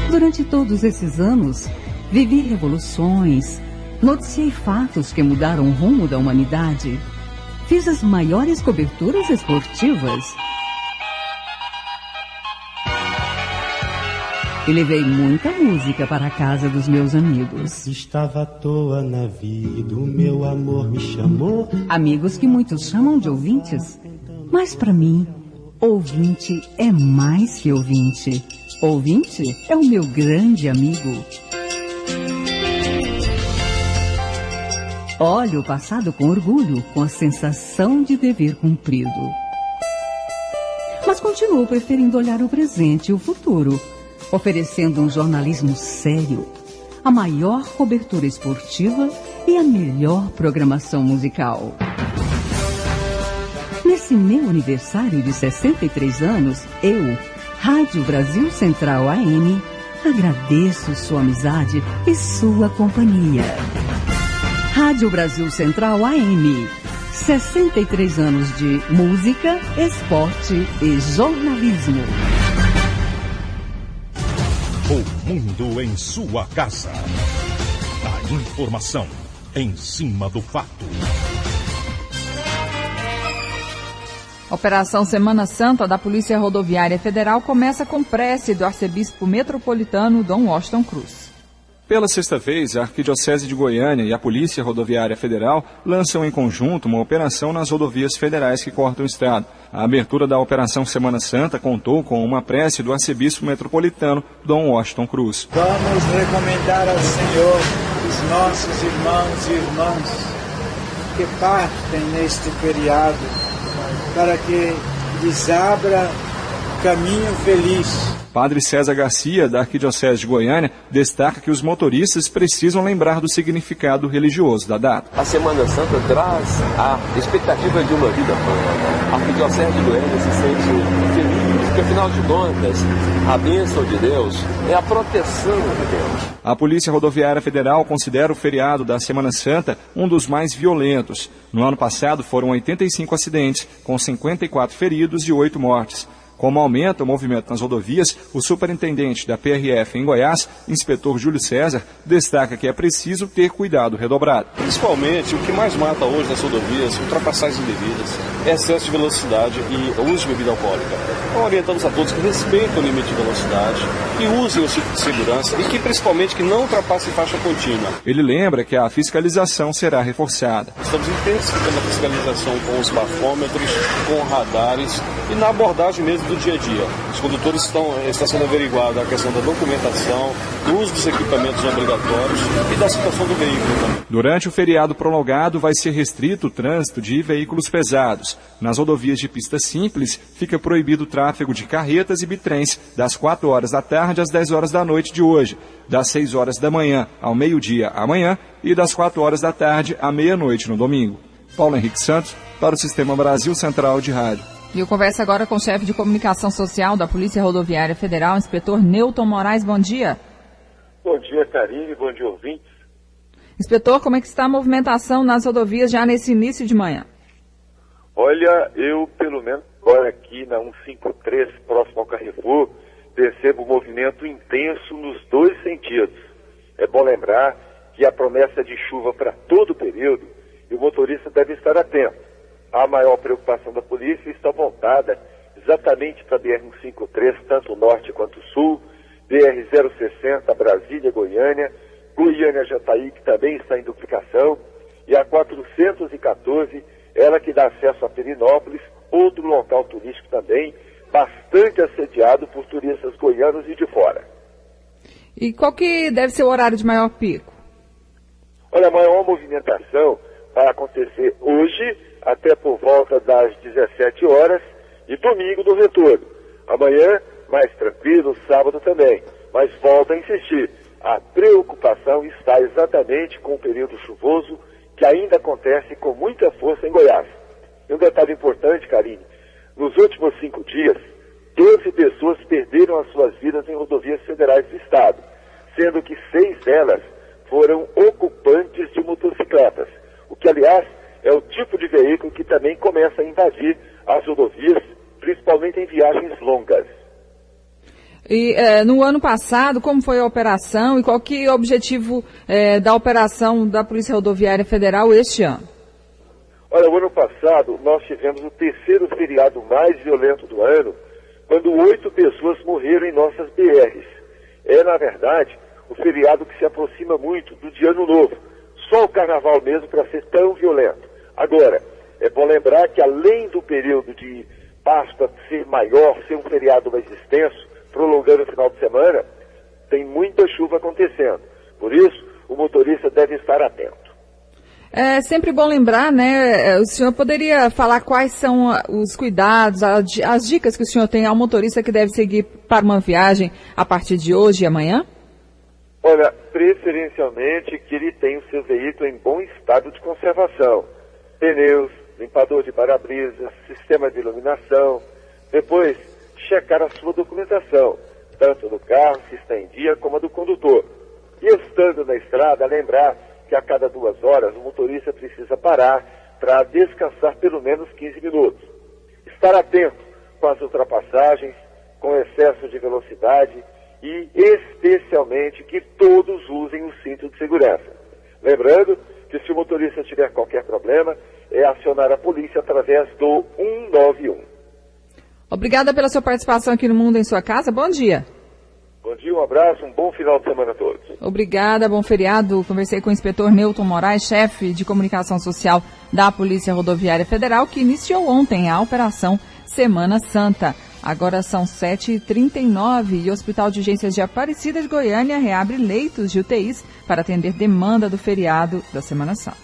Durante todos esses anos, vivi revoluções, noticiei fatos que mudaram o rumo da humanidade. Fiz as maiores coberturas esportivas. E levei muita música para a casa dos meus amigos. Estava à toa na vida, o meu amor me chamou. Amigos que muitos chamam de ouvintes. Mas para mim, ouvinte é mais que ouvinte. Ouvinte é o meu grande amigo. Olho o passado com orgulho, com a sensação de dever cumprido. Mas continuo preferindo olhar o presente e o futuro, oferecendo um jornalismo sério, a maior cobertura esportiva e a melhor programação musical. Nesse meu aniversário de 63 anos, eu, Rádio Brasil Central AM, agradeço sua amizade e sua companhia. Rádio Brasil Central AM, 63 anos de música, esporte e jornalismo. O mundo em sua casa. A informação em cima do fato. A Operação Semana Santa da Polícia Rodoviária Federal começa com prece do arcebispo metropolitano Dom Washington Cruz. Pela sexta vez, a Arquidiocese de Goiânia e a Polícia Rodoviária Federal lançam em conjunto uma operação nas rodovias federais que cortam o estado. A abertura da Operação Semana Santa contou com uma prece do arcebispo metropolitano Dom Washington Cruz. Vamos recomendar ao Senhor os nossos irmãos e irmãs que partem neste feriado, para que lhes abra caminho feliz Padre César Garcia, da Arquidiocese de Goiânia, destaca que os motoristas precisam lembrar do significado religioso da data. A Semana Santa traz a expectativa de uma vida plena. A Arquidiocese de Goiânia se sente feliz, porque afinal de contas, a bênção de Deus é a proteção de Deus. A Polícia Rodoviária Federal considera o feriado da Semana Santa um dos mais violentos. No ano passado foram 85 acidentes, com 54 feridos e 8 mortes. Como aumenta o movimento nas rodovias, o superintendente da PRF em Goiás, inspetor Júlio César, destaca que é preciso ter cuidado redobrado. Principalmente, o que mais mata hoje nas rodovias, ultrapassagens indevidas, excesso de velocidade e o uso de bebida alcoólica. Então, orientamos a todos que respeitem o limite de velocidade, que usem o cinto de segurança e que, principalmente, que não ultrapassem faixa contínua. Ele lembra que a fiscalização será reforçada. Estamos intensificando a fiscalização com os bafômetros, com radares e na abordagem mesmo do dia a dia. Os condutores está sendo averiguada a questão da documentação, do uso dos equipamentos obrigatórios e da situação do veículo também. Durante o feriado prolongado vai ser restrito o trânsito de veículos pesados. Nas rodovias de pista simples, fica proibido o tráfego de carretas e bitrens das 4 horas da tarde às 10 horas da noite de hoje, das 6 horas da manhã ao meio-dia amanhã e das 4 horas da tarde à meia-noite no domingo. Paulo Henrique Santos, para o Sistema Brasil Central de Rádio. E eu converso agora com o chefe de comunicação social da Polícia Rodoviária Federal, inspetor Newton Moraes. Bom dia. Bom dia, Karine. Bom dia, ouvintes. Inspetor, como é que está a movimentação nas rodovias já nesse início de manhã? Olha, eu pelo menos agora aqui na 153, próximo ao Carrefour, percebo um movimento intenso nos dois sentidos. É bom lembrar que a promessa de chuva para todo o período e o motorista deve estar atento. A maior preocupação da polícia está voltada exatamente para a BR-153, tanto o norte quanto o sul, BR-060, Brasília, Goiânia, Goiânia-Jataí, que também está em duplicação, e a 414, ela que dá acesso a Perinópolis, outro local turístico também, bastante assediado por turistas goianos e de fora. E qual que deve ser o horário de maior pico? Olha, a maior movimentação vai acontecer hoje, até por volta das 17 horas, e domingo no retorno. Amanhã, mais tranquilo, sábado também. Mas volto a insistir, a preocupação está exatamente com o período chuvoso, que ainda acontece com muita força em Goiás. E um detalhe importante, Karine, nos últimos 5 dias, 12 pessoas perderam as suas vidas em rodovias federais do estado, sendo que 6 delas foram ocupantes de motocicletas, o que, aliás, é o tipo de veículo que também começa a invadir as rodovias, principalmente em viagens longas. E no ano passado, como foi a operação e qual que é o objetivo da operação da Polícia Rodoviária Federal este ano? Olha, o ano passado nós tivemos o 3º feriado mais violento do ano, quando 8 pessoas morreram em nossas BRs. É, na verdade, o feriado que se aproxima muito do de Ano Novo. Só o Carnaval mesmo para ser tão violento. Agora, é bom lembrar que além do período de Páscoa ser maior, ser um feriado mais extenso, prolongando o final de semana, tem muita chuva acontecendo. Por isso, o motorista deve estar atento. É sempre bom lembrar, né? O senhor poderia falar quais são os cuidados, as dicas que o senhor tem ao motorista que deve seguir para uma viagem a partir de hoje e amanhã? Olha, preferencialmente que ele tenha o seu veículo em bom estado de conservação. Pneus, limpador de para-brisas, sistema de iluminação. Depois, checar a sua documentação, tanto do carro, se está em dia, como a do condutor. E estando na estrada, lembrar que a cada 2 horas o motorista precisa parar para descansar pelo menos 15 minutos. Estar atento com as ultrapassagens, com excesso de velocidade e, especialmente, que todos usem o cinto de segurança. Lembrando que se o motorista tiver qualquer problema, é acionar a polícia através do 191. Obrigada pela sua participação aqui no Mundo em Sua Casa. Bom dia. Bom dia, um abraço, um bom final de semana a todos. Obrigada, bom feriado. Conversei com o inspetor Newton Moraes, chefe de comunicação social da Polícia Rodoviária Federal, que iniciou ontem a Operação Semana Santa. Agora são 7h39 e o Hospital de Urgências de Aparecida de Goiânia reabre leitos de UTIs para atender demanda do feriado da Semana Santa.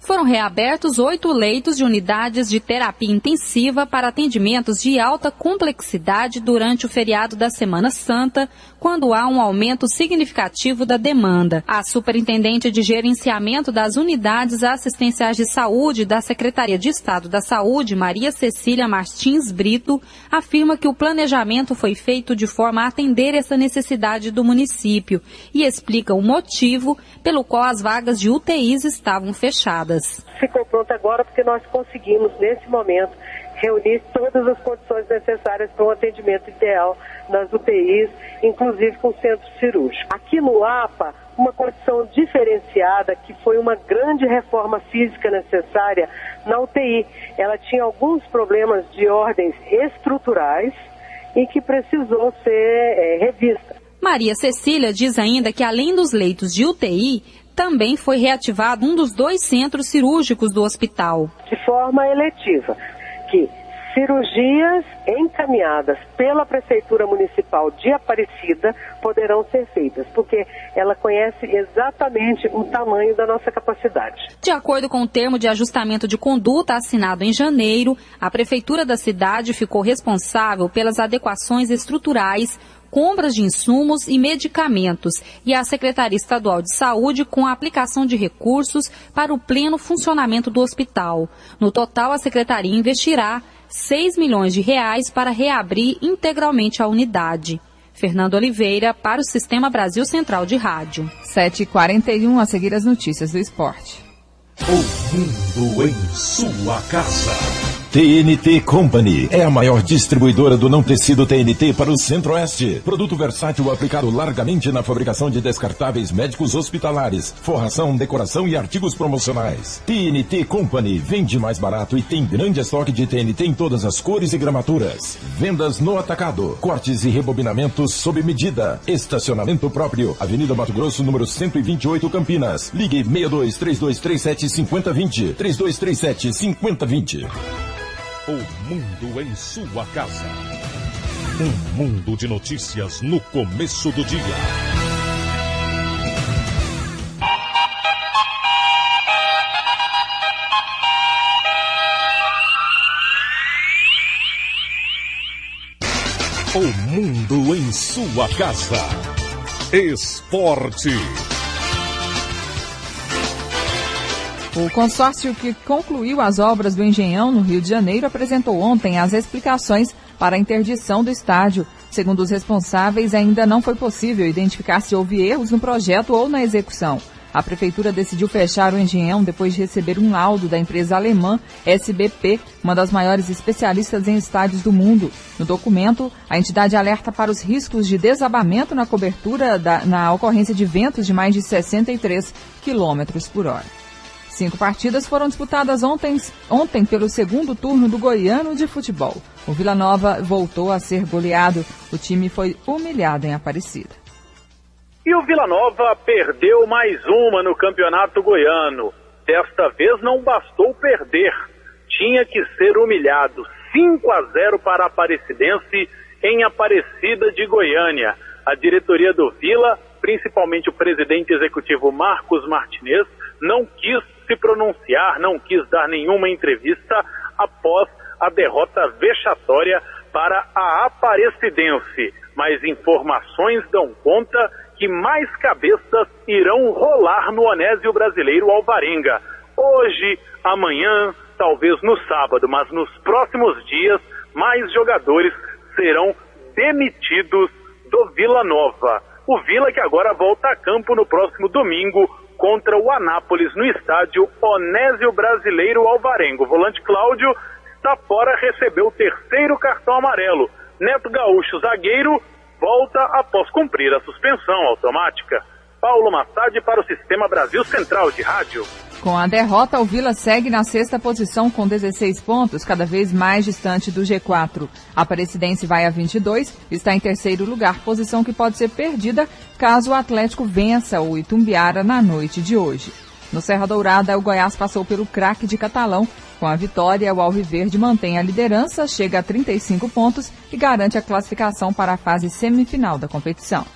Foram reabertos 8 leitos de unidades de terapia intensiva para atendimentos de alta complexidade durante o feriado da Semana Santa, quando há um aumento significativo da demanda. A superintendente de gerenciamento das unidades assistenciais de saúde da Secretaria de Estado da Saúde, Maria Cecília Martins Brito, afirma que o planejamento foi feito de forma a atender essa necessidade do município e explica o motivo pelo qual as vagas de UTIs estavam fechadas. Ficou pronto agora porque nós conseguimos, nesse momento, reunir todas as condições necessárias para um atendimento ideal nas UTIs, inclusive com o centro cirúrgico. Aqui no APA, uma condição diferenciada, que foi uma grande reforma física necessária na UTI. Ela tinha alguns problemas de ordens estruturais e que precisou ser revista. Maria Cecília diz ainda que, além dos leitos de UTI, também foi reativado um dos 2 centros cirúrgicos do hospital. De forma eletiva, que cirurgias encaminhadas pela Prefeitura Municipal de Aparecida poderão ser feitas, porque ela conhece exatamente o tamanho da nossa capacidade. De acordo com o termo de ajustamento de conduta assinado em janeiro, a Prefeitura da cidade ficou responsável pelas adequações estruturais, compras de insumos e medicamentos, e a Secretaria Estadual de Saúde com a aplicação de recursos para o pleno funcionamento do hospital. No total, a Secretaria investirá R$6 milhões para reabrir integralmente a unidade. Fernando Oliveira, para o Sistema Brasil Central de Rádio. 7h41, a seguir as notícias do esporte. O mundo em sua casa. TNT Company é a maior distribuidora do não tecido TNT para o Centro-Oeste. Produto versátil aplicado largamente na fabricação de descartáveis médicos hospitalares, forração, decoração e artigos promocionais. TNT Company vende mais barato e tem grande estoque de TNT em todas as cores e gramaturas. Vendas no atacado, cortes e rebobinamentos sob medida. Estacionamento próprio. Avenida Mato Grosso, número 128, Campinas. Ligue 62-3237-5020. 3237-5020. O mundo em sua casa. Um mundo de notícias no começo do dia. O mundo em sua casa. Esporte. O consórcio que concluiu as obras do Engenhão, no Rio de Janeiro, apresentou ontem as explicações para a interdição do estádio. Segundo os responsáveis, ainda não foi possível identificar se houve erros no projeto ou na execução. A Prefeitura decidiu fechar o Engenhão depois de receber um laudo da empresa alemã SBP, uma das maiores especialistas em estádios do mundo. No documento, a entidade alerta para os riscos de desabamento na cobertura na ocorrência de ventos de mais de 63 km/h. 5 partidas foram disputadas ontem pelo segundo turno do Goiano de futebol. O Vila Nova voltou a ser goleado. O time foi humilhado em Aparecida. E o Vila Nova perdeu mais uma no Campeonato Goiano. Desta vez não bastou perder. Tinha que ser humilhado. 5-0 para a Aparecidense em Aparecida de Goiânia. A diretoria do Vila, principalmente o presidente executivo Marcos Martinez, não quis se pronunciar, não quis dar nenhuma entrevista após a derrota vexatória para a Aparecidense. Mas informações dão conta que mais cabeças irão rolar no Onésio Brasileiro Alvarenga. Hoje, amanhã, talvez no sábado, mas nos próximos dias, mais jogadores serão demitidos do Vila Nova. O Vila que agora volta a campo no próximo domingo contra o Anápolis no estádio Onésio Brasileiro Alvarenga. O volante Cláudio está fora, recebeu o 3º cartão amarelo. Neto Gaúcho, zagueiro, volta após cumprir a suspensão automática. Paulo Massad para o Sistema Brasil Central de Rádio. Com a derrota, o Vila segue na 6ª posição com 16 pontos, cada vez mais distante do G4. A Aparecidense vai a 22, está em 3º lugar, posição que pode ser perdida caso o Atlético vença o Itumbiara na noite de hoje. No Serra Dourada, o Goiás passou pelo craque de Catalão. Com a vitória, o Alviverde mantém a liderança, chega a 35 pontos e garante a classificação para a fase semifinal da competição.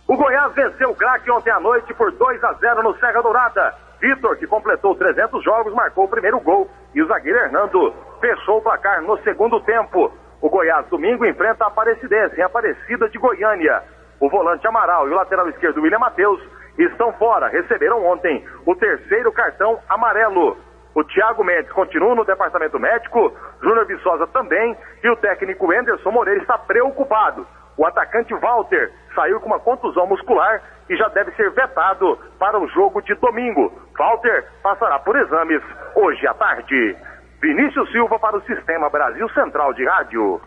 O Goiás venceu o craque ontem à noite por 2-0 no Serra Dourada. Vitor, que completou 300 jogos, marcou o primeiro gol. E o zagueiro Hernando fechou o placar no segundo tempo. O Goiás, domingo, enfrenta a Aparecidense, em Aparecida de Goiânia. O volante Amaral e o lateral esquerdo William Matheus estão fora. Receberam ontem o terceiro cartão amarelo. O Thiago Mendes continua no departamento médico, Júnior Viçosa também, e o técnico Anderson Moreira está preocupado. O atacante Walter saiu com uma contusão muscular e já deve ser vetado para o jogo de domingo. Walter passará por exames hoje à tarde. Vinícius Silva para o Sistema Brasil Central de Rádio.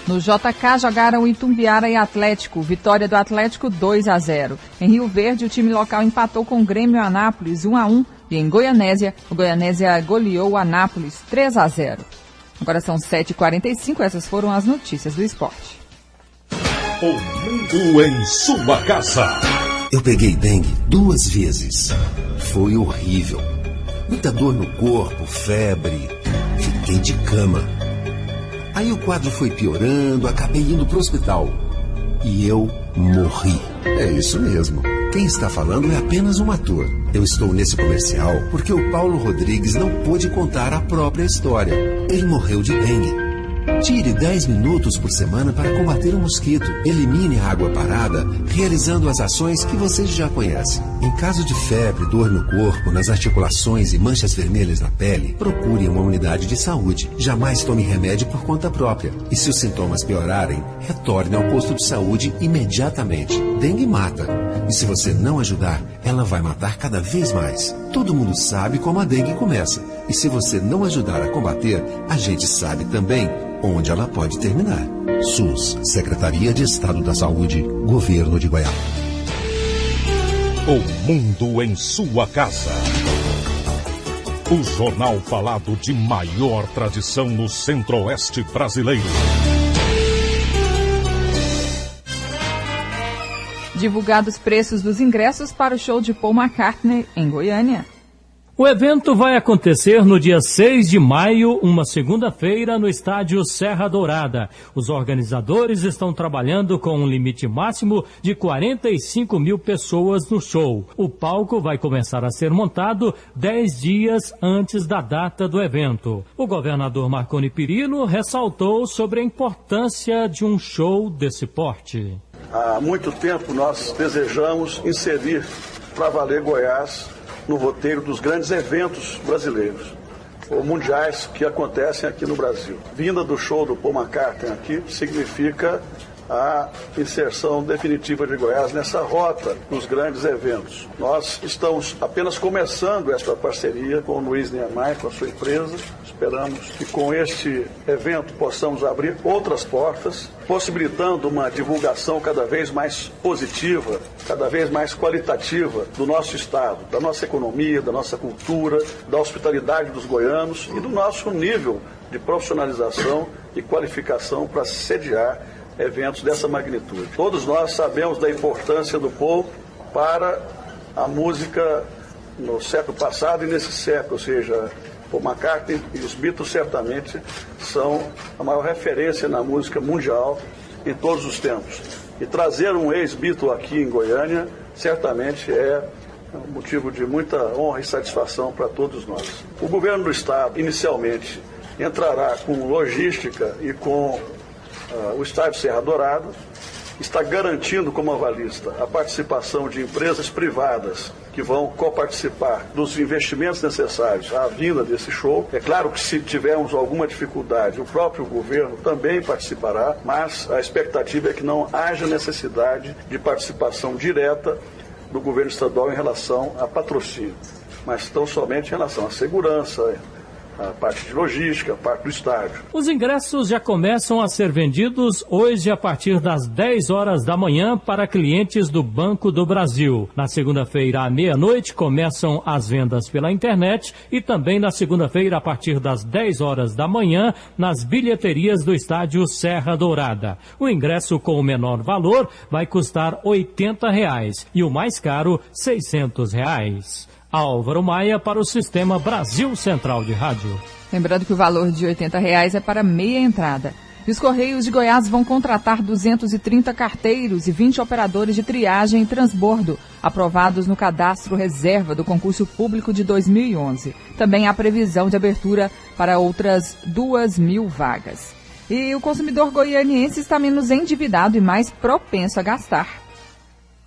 No JK jogaram Itumbiara e Atlético, vitória do Atlético 2-0. Em Rio Verde, o time local empatou com o Grêmio Anápolis 1-1 e em Goianésia, o Goianésia goleou o Anápolis 3-0. Agora são 7h45, essas foram as notícias do esporte. O mundo em sua casa. Eu peguei dengue 2 vezes. Foi horrível. Muita dor no corpo, febre. Fiquei de cama. Aí o quadro foi piorando, acabei indo pro hospital. E eu morri. É isso mesmo. Quem está falando é apenas um ator. Eu estou nesse comercial porque o Paulo Rodrigues não pôde contar a própria história. Ele morreu de dengue. Tire 10 minutos por semana para combater o mosquito. Elimine a água parada, realizando as ações que você já conhece. Em caso de febre, dor no corpo, nas articulações e manchas vermelhas na pele, procure uma unidade de saúde. Jamais tome remédio por conta própria. E se os sintomas piorarem, retorne ao posto de saúde imediatamente. Dengue mata. E se você não ajudar, ela vai matar cada vez mais. Todo mundo sabe como a dengue começa. E se você não ajudar a combater, a gente sabe também onde ela pode terminar. SUS, Secretaria de Estado da Saúde, Governo de Goiás. O mundo em sua casa. O jornal falado de maior tradição no Centro-Oeste brasileiro. Divulgados preços dos ingressos para o show de Paul McCartney em Goiânia. O evento vai acontecer no dia 6 de maio, uma segunda-feira, no estádio Serra Dourada. Os organizadores estão trabalhando com um limite máximo de 45 mil pessoas no show. O palco vai começar a ser montado 10 dias antes da data do evento. O governador Marconi Perillo ressaltou sobre a importância de um show desse porte. Há muito tempo nós desejamos inserir para valer Goiás no roteiro dos grandes eventos brasileiros, ou mundiais, que acontecem aqui no Brasil. Vinda do show do Paul McCartney aqui significa a inserção definitiva de Goiás nessa rota dos grandes eventos. Nós estamos apenas começando esta parceria com o Luiz Niemeyer, com a sua empresa. Esperamos que com este evento possamos abrir outras portas, possibilitando uma divulgação cada vez mais positiva, cada vez mais qualitativa do nosso estado, da nossa economia, da nossa cultura, da hospitalidade dos goianos e do nosso nível de profissionalização e qualificação para sediar eventos dessa magnitude. Todos nós sabemos da importância do Paul para a música no século passado e nesse século, ou seja, Paul McCartney e os Beatles certamente são a maior referência na música mundial em todos os tempos. E trazer um ex-Beatle aqui em Goiânia certamente é um motivo de muita honra e satisfação para todos nós. O governo do estado, inicialmente, entrará com logística e com o estádio Serra Dourada, está garantindo como avalista a participação de empresas privadas que vão coparticipar dos investimentos necessários à vinda desse show. É claro que se tivermos alguma dificuldade, o próprio governo também participará, mas a expectativa é que não haja necessidade de participação direta do governo estadual em relação a patrocínio, mas tão somente em relação à segurança, a parte de logística, a parte do estádio. Os ingressos já começam a ser vendidos hoje a partir das 10 horas da manhã para clientes do Banco do Brasil. Na segunda-feira à meia-noite começam as vendas pela internet e também na segunda-feira a partir das 10 horas da manhã nas bilheterias do estádio Serra Dourada. O ingresso com o menor valor vai custar R$80 e o mais caro R$600. Álvaro Maia para o Sistema Brasil Central de Rádio. Lembrando que o valor de R$80 é para meia entrada. E os Correios de Goiás vão contratar 230 carteiros e 20 operadores de triagem e transbordo, aprovados no cadastro reserva do concurso público de 2011. Também há previsão de abertura para outras 2.000 vagas. E o consumidor goianiense está menos endividado e mais propenso a gastar.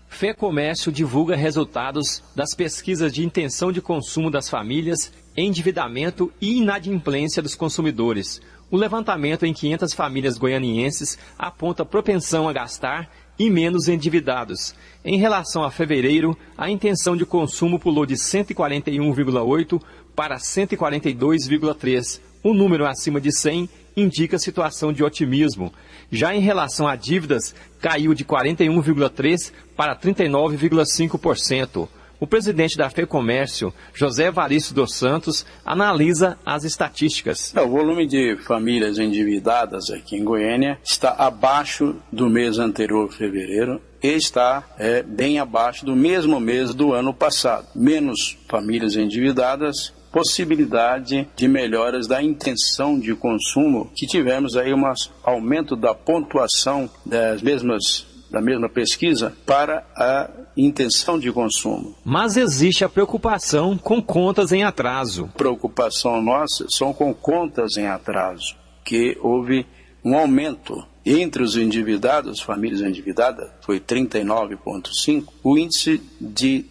FEComércio divulga resultados das pesquisas de intenção de consumo das famílias, endividamento e inadimplência dos consumidores. O levantamento em 500 famílias goianienses aponta propensão a gastar e menos endividados. Em relação a fevereiro, a intenção de consumo pulou de 141,8 para 142,3. O número acima de 100 indica situação de otimismo. Já em relação a dívidas, caiu de 41,3% para 39,5%. O presidente da FEComércio, José Evaristo dos Santos, analisa as estatísticas. O volume de famílias endividadas aqui em Goiânia está abaixo do mês anterior, fevereiro, e está bem abaixo do mesmo mês do ano passado. Menos famílias endividadas, possibilidade de melhoras da intenção de consumo, que tivemos aí um aumento da pontuação da mesma pesquisa para a intenção de consumo. Mas existe a preocupação com contas em atraso. Preocupação nossa são com contas em atraso, que houve um aumento entre os endividados, famílias endividadas, foi 39,5%. O índice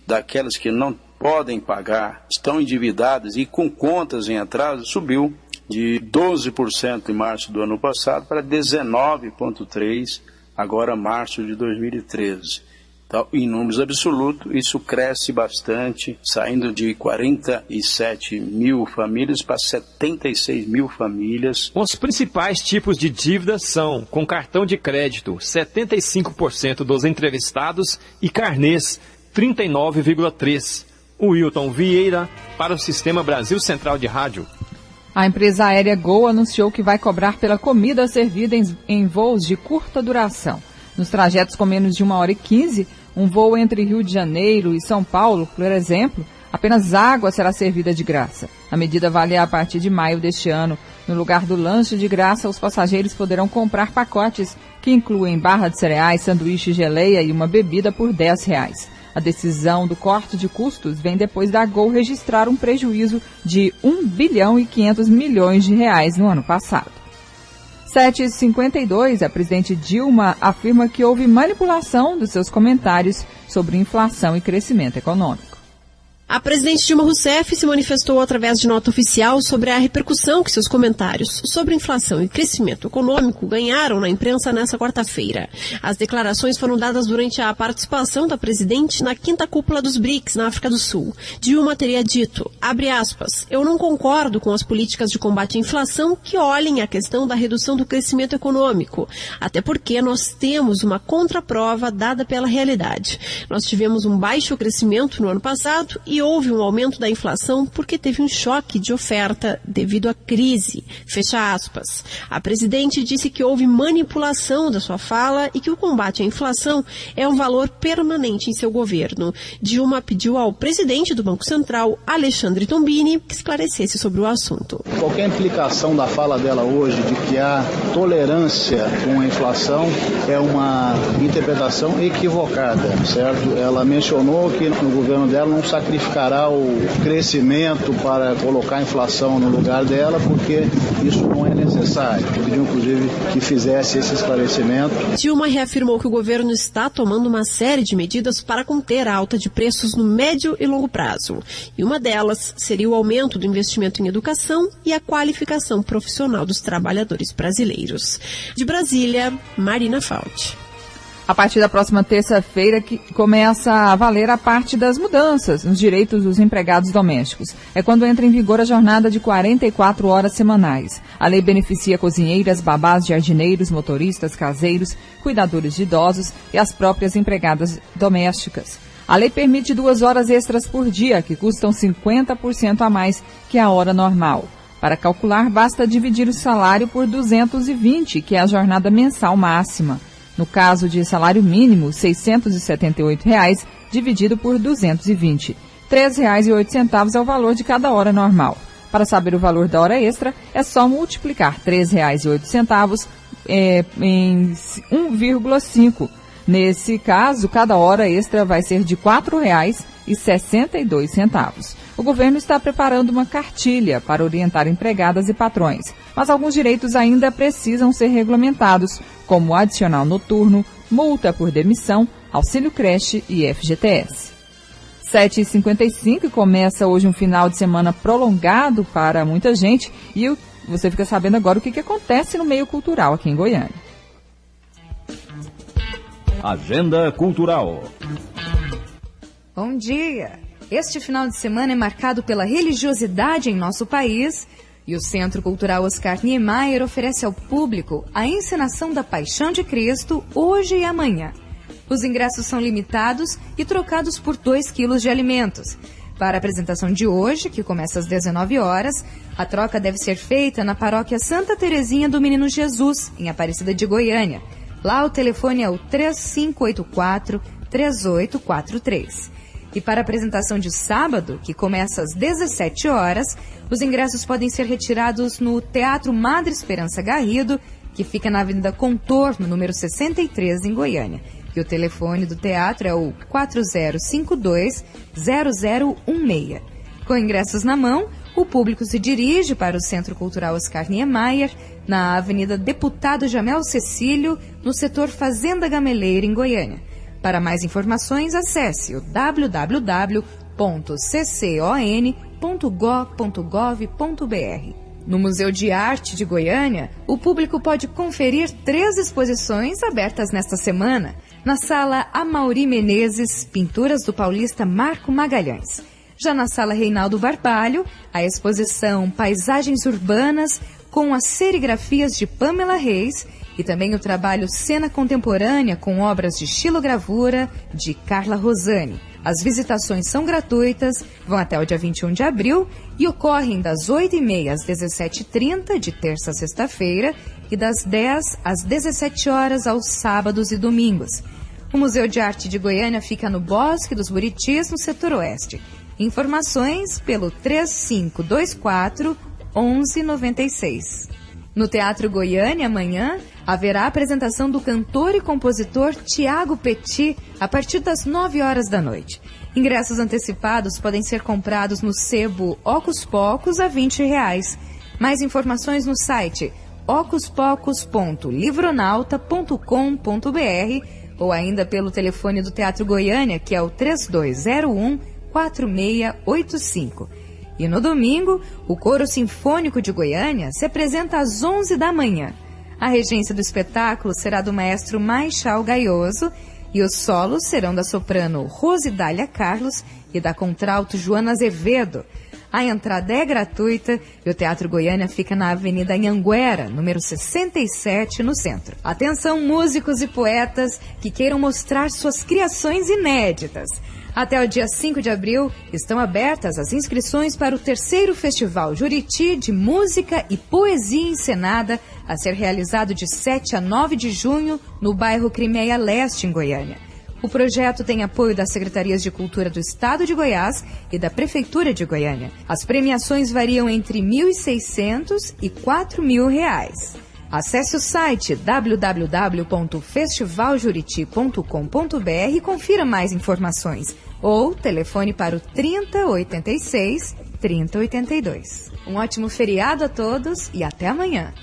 daquelas que não podem pagar, estão endividadas e com contas em atraso, subiu de 12% em março do ano passado para 19,3% agora março de 2013. Então, em números absolutos, isso cresce bastante, saindo de 47 mil famílias para 76 mil famílias. Os principais tipos de dívidas são, com cartão de crédito, 75% dos entrevistados e carnês, 39,3%. O Wilton Vieira, para o Sistema Brasil Central de Rádio. A empresa aérea Gol anunciou que vai cobrar pela comida servida em voos de curta duração. Nos trajetos com menos de 1h15, um voo entre Rio de Janeiro e São Paulo, por exemplo, apenas água será servida de graça. A medida vale a partir de maio deste ano. No lugar do lanche de graça, os passageiros poderão comprar pacotes que incluem barra de cereais, sanduíche, geleia e uma bebida por R$10. A decisão do corte de custos vem depois da Gol registrar um prejuízo de R$1 bilhão e 500 milhões de reais no ano passado. 7h52, a presidente Dilma afirma que houve manipulação dos seus comentários sobre inflação e crescimento econômico. A presidente Dilma Rousseff se manifestou através de nota oficial sobre a repercussão que seus comentários sobre inflação e crescimento econômico ganharam na imprensa nesta quarta-feira. As declarações foram dadas durante a participação da presidente na 5ª cúpula dos BRICS, na África do Sul. Dilma teria dito, abre aspas, eu não concordo com as políticas de combate à inflação que olhem a questão da redução do crescimento econômico, até porque nós temos uma contraprova dada pela realidade. Nós tivemos um baixo crescimento no ano passado e houve um aumento da inflação porque teve um choque de oferta devido à crise. Fecha aspas. A presidente disse que houve manipulação da sua fala e que o combate à inflação é um valor permanente em seu governo. Dilma pediu ao presidente do Banco Central, Alexandre Tombini, que esclarecesse sobre o assunto. Qualquer implicação da fala dela hoje de que há tolerância com a inflação é uma interpretação equivocada, certo? Ela mencionou que no governo dela não sacrificará o crescimento para colocar a inflação no lugar dela, porque isso não é necessário. Pediu, inclusive, que fizesse esse esclarecimento. Dilma reafirmou que o governo está tomando uma série de medidas para conter a alta de preços no médio e longo prazo. E uma delas seria o aumento do investimento em educação e a qualificação profissional dos trabalhadores brasileiros. De Brasília, Marina Falti. A partir da próxima terça-feira que começa a valer a parte das mudanças nos direitos dos empregados domésticos. É quando entra em vigor a jornada de 44 horas semanais. A lei beneficia cozinheiras, babás, jardineiros, motoristas, caseiros, cuidadores de idosos e as próprias empregadas domésticas. A lei permite 2 horas extras por dia, que custam 50% a mais que a hora normal. Para calcular, basta dividir o salário por 220, que é a jornada mensal máxima. No caso de salário mínimo, R$ 678, dividido por 220. R$ 3,08 é o valor de cada hora normal. Para saber o valor da hora extra, é só multiplicar R$ 3,08 em 1,5. Nesse caso, cada hora extra vai ser de R$ 4,62. O governo está preparando uma cartilha para orientar empregadas e patrões, mas alguns direitos ainda precisam ser regulamentados, como adicional noturno, multa por demissão, auxílio creche e FGTS. 7h55 começa hoje um final de semana prolongado para muita gente e você fica sabendo agora o que acontece no meio cultural aqui em Goiânia. Agenda Cultural. Bom dia! Este final de semana é marcado pela religiosidade em nosso país e o Centro Cultural Oscar Niemeyer oferece ao público a encenação da Paixão de Cristo hoje e amanhã. Os ingressos são limitados e trocados por 2 quilos de alimentos. Para a apresentação de hoje, que começa às 19 horas, a troca deve ser feita na paróquia Santa Terezinha do Menino Jesus, em Aparecida de Goiânia. Lá o telefone é o 3584-3843. E para a apresentação de sábado, que começa às 17 horas, os ingressos podem ser retirados no Teatro Madre Esperança Garrido, que fica na Avenida Contorno, número 63, em Goiânia. E o telefone do teatro é o 4052-0016. Com ingressos na mão, o público se dirige para o Centro Cultural Oscar Niemeyer, na Avenida Deputado Jamel Cecílio, no setor Fazenda Gameleira, em Goiânia. Para mais informações, acesse o www.ccon.gov.br. No Museu de Arte de Goiânia, o público pode conferir 3 exposições abertas nesta semana. Na sala Amaury Menezes, pinturas do paulista Marco Magalhães. Já na sala Reinaldo Barbalho, a exposição Paisagens Urbanas com as serigrafias de Pamela Reis e também o trabalho Cena Contemporânea com obras de xilogravura de Carla Rosani. As visitações são gratuitas, vão até o dia 21 de abril e ocorrem das 8h30 às 17h30, de terça a sexta-feira, e das 10 às 17 horas aos sábados e domingos. O Museu de Arte de Goiânia fica no Bosque dos Buritis, no setor oeste. Informações pelo 3524-1196. No Teatro Goiânia, amanhã, haverá a apresentação do cantor e compositor Tiago Petit, a partir das 9 horas da noite. Ingressos antecipados podem ser comprados no sebo Ocus Pocus a R$20. Mais informações no site ocuspocus.livronauta.com.br ou ainda pelo telefone do Teatro Goiânia, que é o 3201-4685. E no domingo, o Coro Sinfônico de Goiânia se apresenta às 11 da manhã. A regência do espetáculo será do maestro Maichal Gaioso e os solos serão da soprano Rosidália Carlos e da contralto Joana Azevedo. A entrada é gratuita e o Teatro Goiânia fica na Avenida Anhanguera, número 67, no centro. Atenção, músicos e poetas que queiram mostrar suas criações inéditas. Até o dia 5 de abril, estão abertas as inscrições para o 3º Festival Juriti de Música e Poesia Encenada, a ser realizado de 7 a 9 de junho, no bairro Crimeia Leste, em Goiânia. O projeto tem apoio das Secretarias de Cultura do Estado de Goiás e da Prefeitura de Goiânia. As premiações variam entre R$ 1.600 e R$ 4.000. Acesse o site www.festivaljuriti.com.br e confira mais informações. Ou telefone para o 3086-3082. Um ótimo feriado a todos e até amanhã.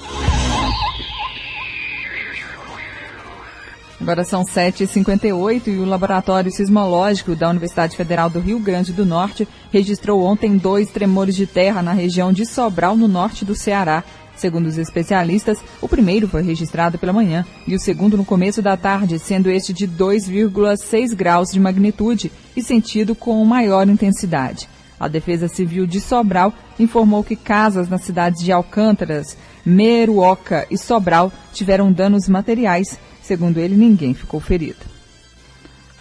Agora são 7h58 e o Laboratório Sismológico da Universidade Federal do Rio Grande do Norte registrou ontem 2 tremores de terra na região de Sobral, no norte do Ceará. Segundo os especialistas, o primeiro foi registrado pela manhã e o segundo no começo da tarde, sendo este de 2,6 graus de magnitude e sentido com maior intensidade. A Defesa Civil de Sobral informou que casas nas cidades de Alcântaras, Meruoca e Sobral tiveram danos materiais. Segundo ele, ninguém ficou ferido.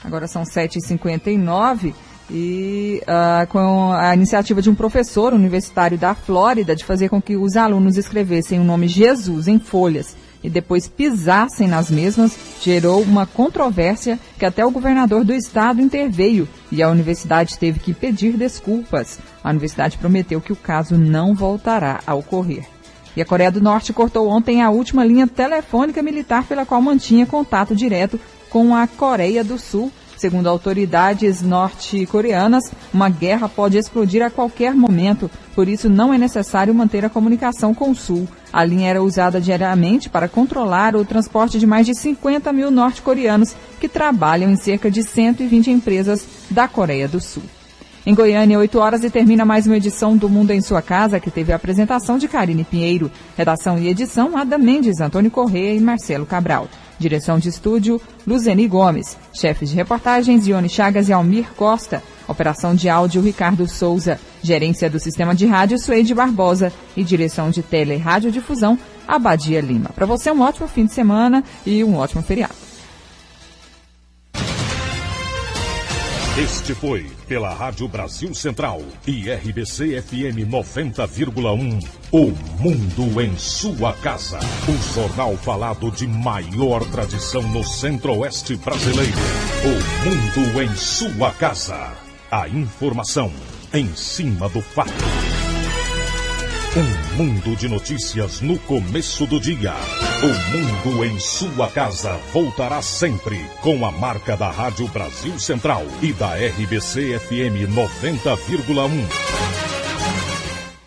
Agora são 7h59 e com a iniciativa de um professor universitário da Flórida de fazer com que os alunos escrevessem o nome Jesus em folhas e depois pisassem nas mesmas, gerou uma controvérsia que até o governador do estado interveio e a universidade teve que pedir desculpas. A universidade prometeu que o caso não voltará a ocorrer. E a Coreia do Norte cortou ontem a última linha telefônica militar pela qual mantinha contato direto com a Coreia do Sul. Segundo autoridades norte-coreanas, uma guerra pode explodir a qualquer momento, por isso não é necessário manter a comunicação com o Sul. A linha era usada diariamente para controlar o transporte de mais de 50 mil norte-coreanos que trabalham em cerca de 120 empresas da Coreia do Sul. Em Goiânia, 8 horas e termina mais uma edição do Mundo em Sua Casa, que teve a apresentação de Karine Pinheiro. Redação e edição, Ada Mendes, Antônio Corrêa e Marcelo Cabral. Direção de estúdio, Luzeni Gomes. Chefes de reportagens, Ione Chagas e Almir Costa. Operação de áudio, Ricardo Souza. Gerência do Sistema de Rádio, Suede Barbosa. E direção de Tele e Radiodifusão, Abadia Lima. Para você, um ótimo fim de semana e um ótimo feriado. Este foi, pela Rádio Brasil Central e RBC FM 90,1, O Mundo em Sua Casa. O jornal falado de maior tradição no Centro-Oeste brasileiro. O Mundo em Sua Casa. A informação em cima do fato. Um mundo de notícias no começo do dia. O Mundo em Sua Casa voltará sempre com a marca da Rádio Brasil Central e da RBC FM 90,1.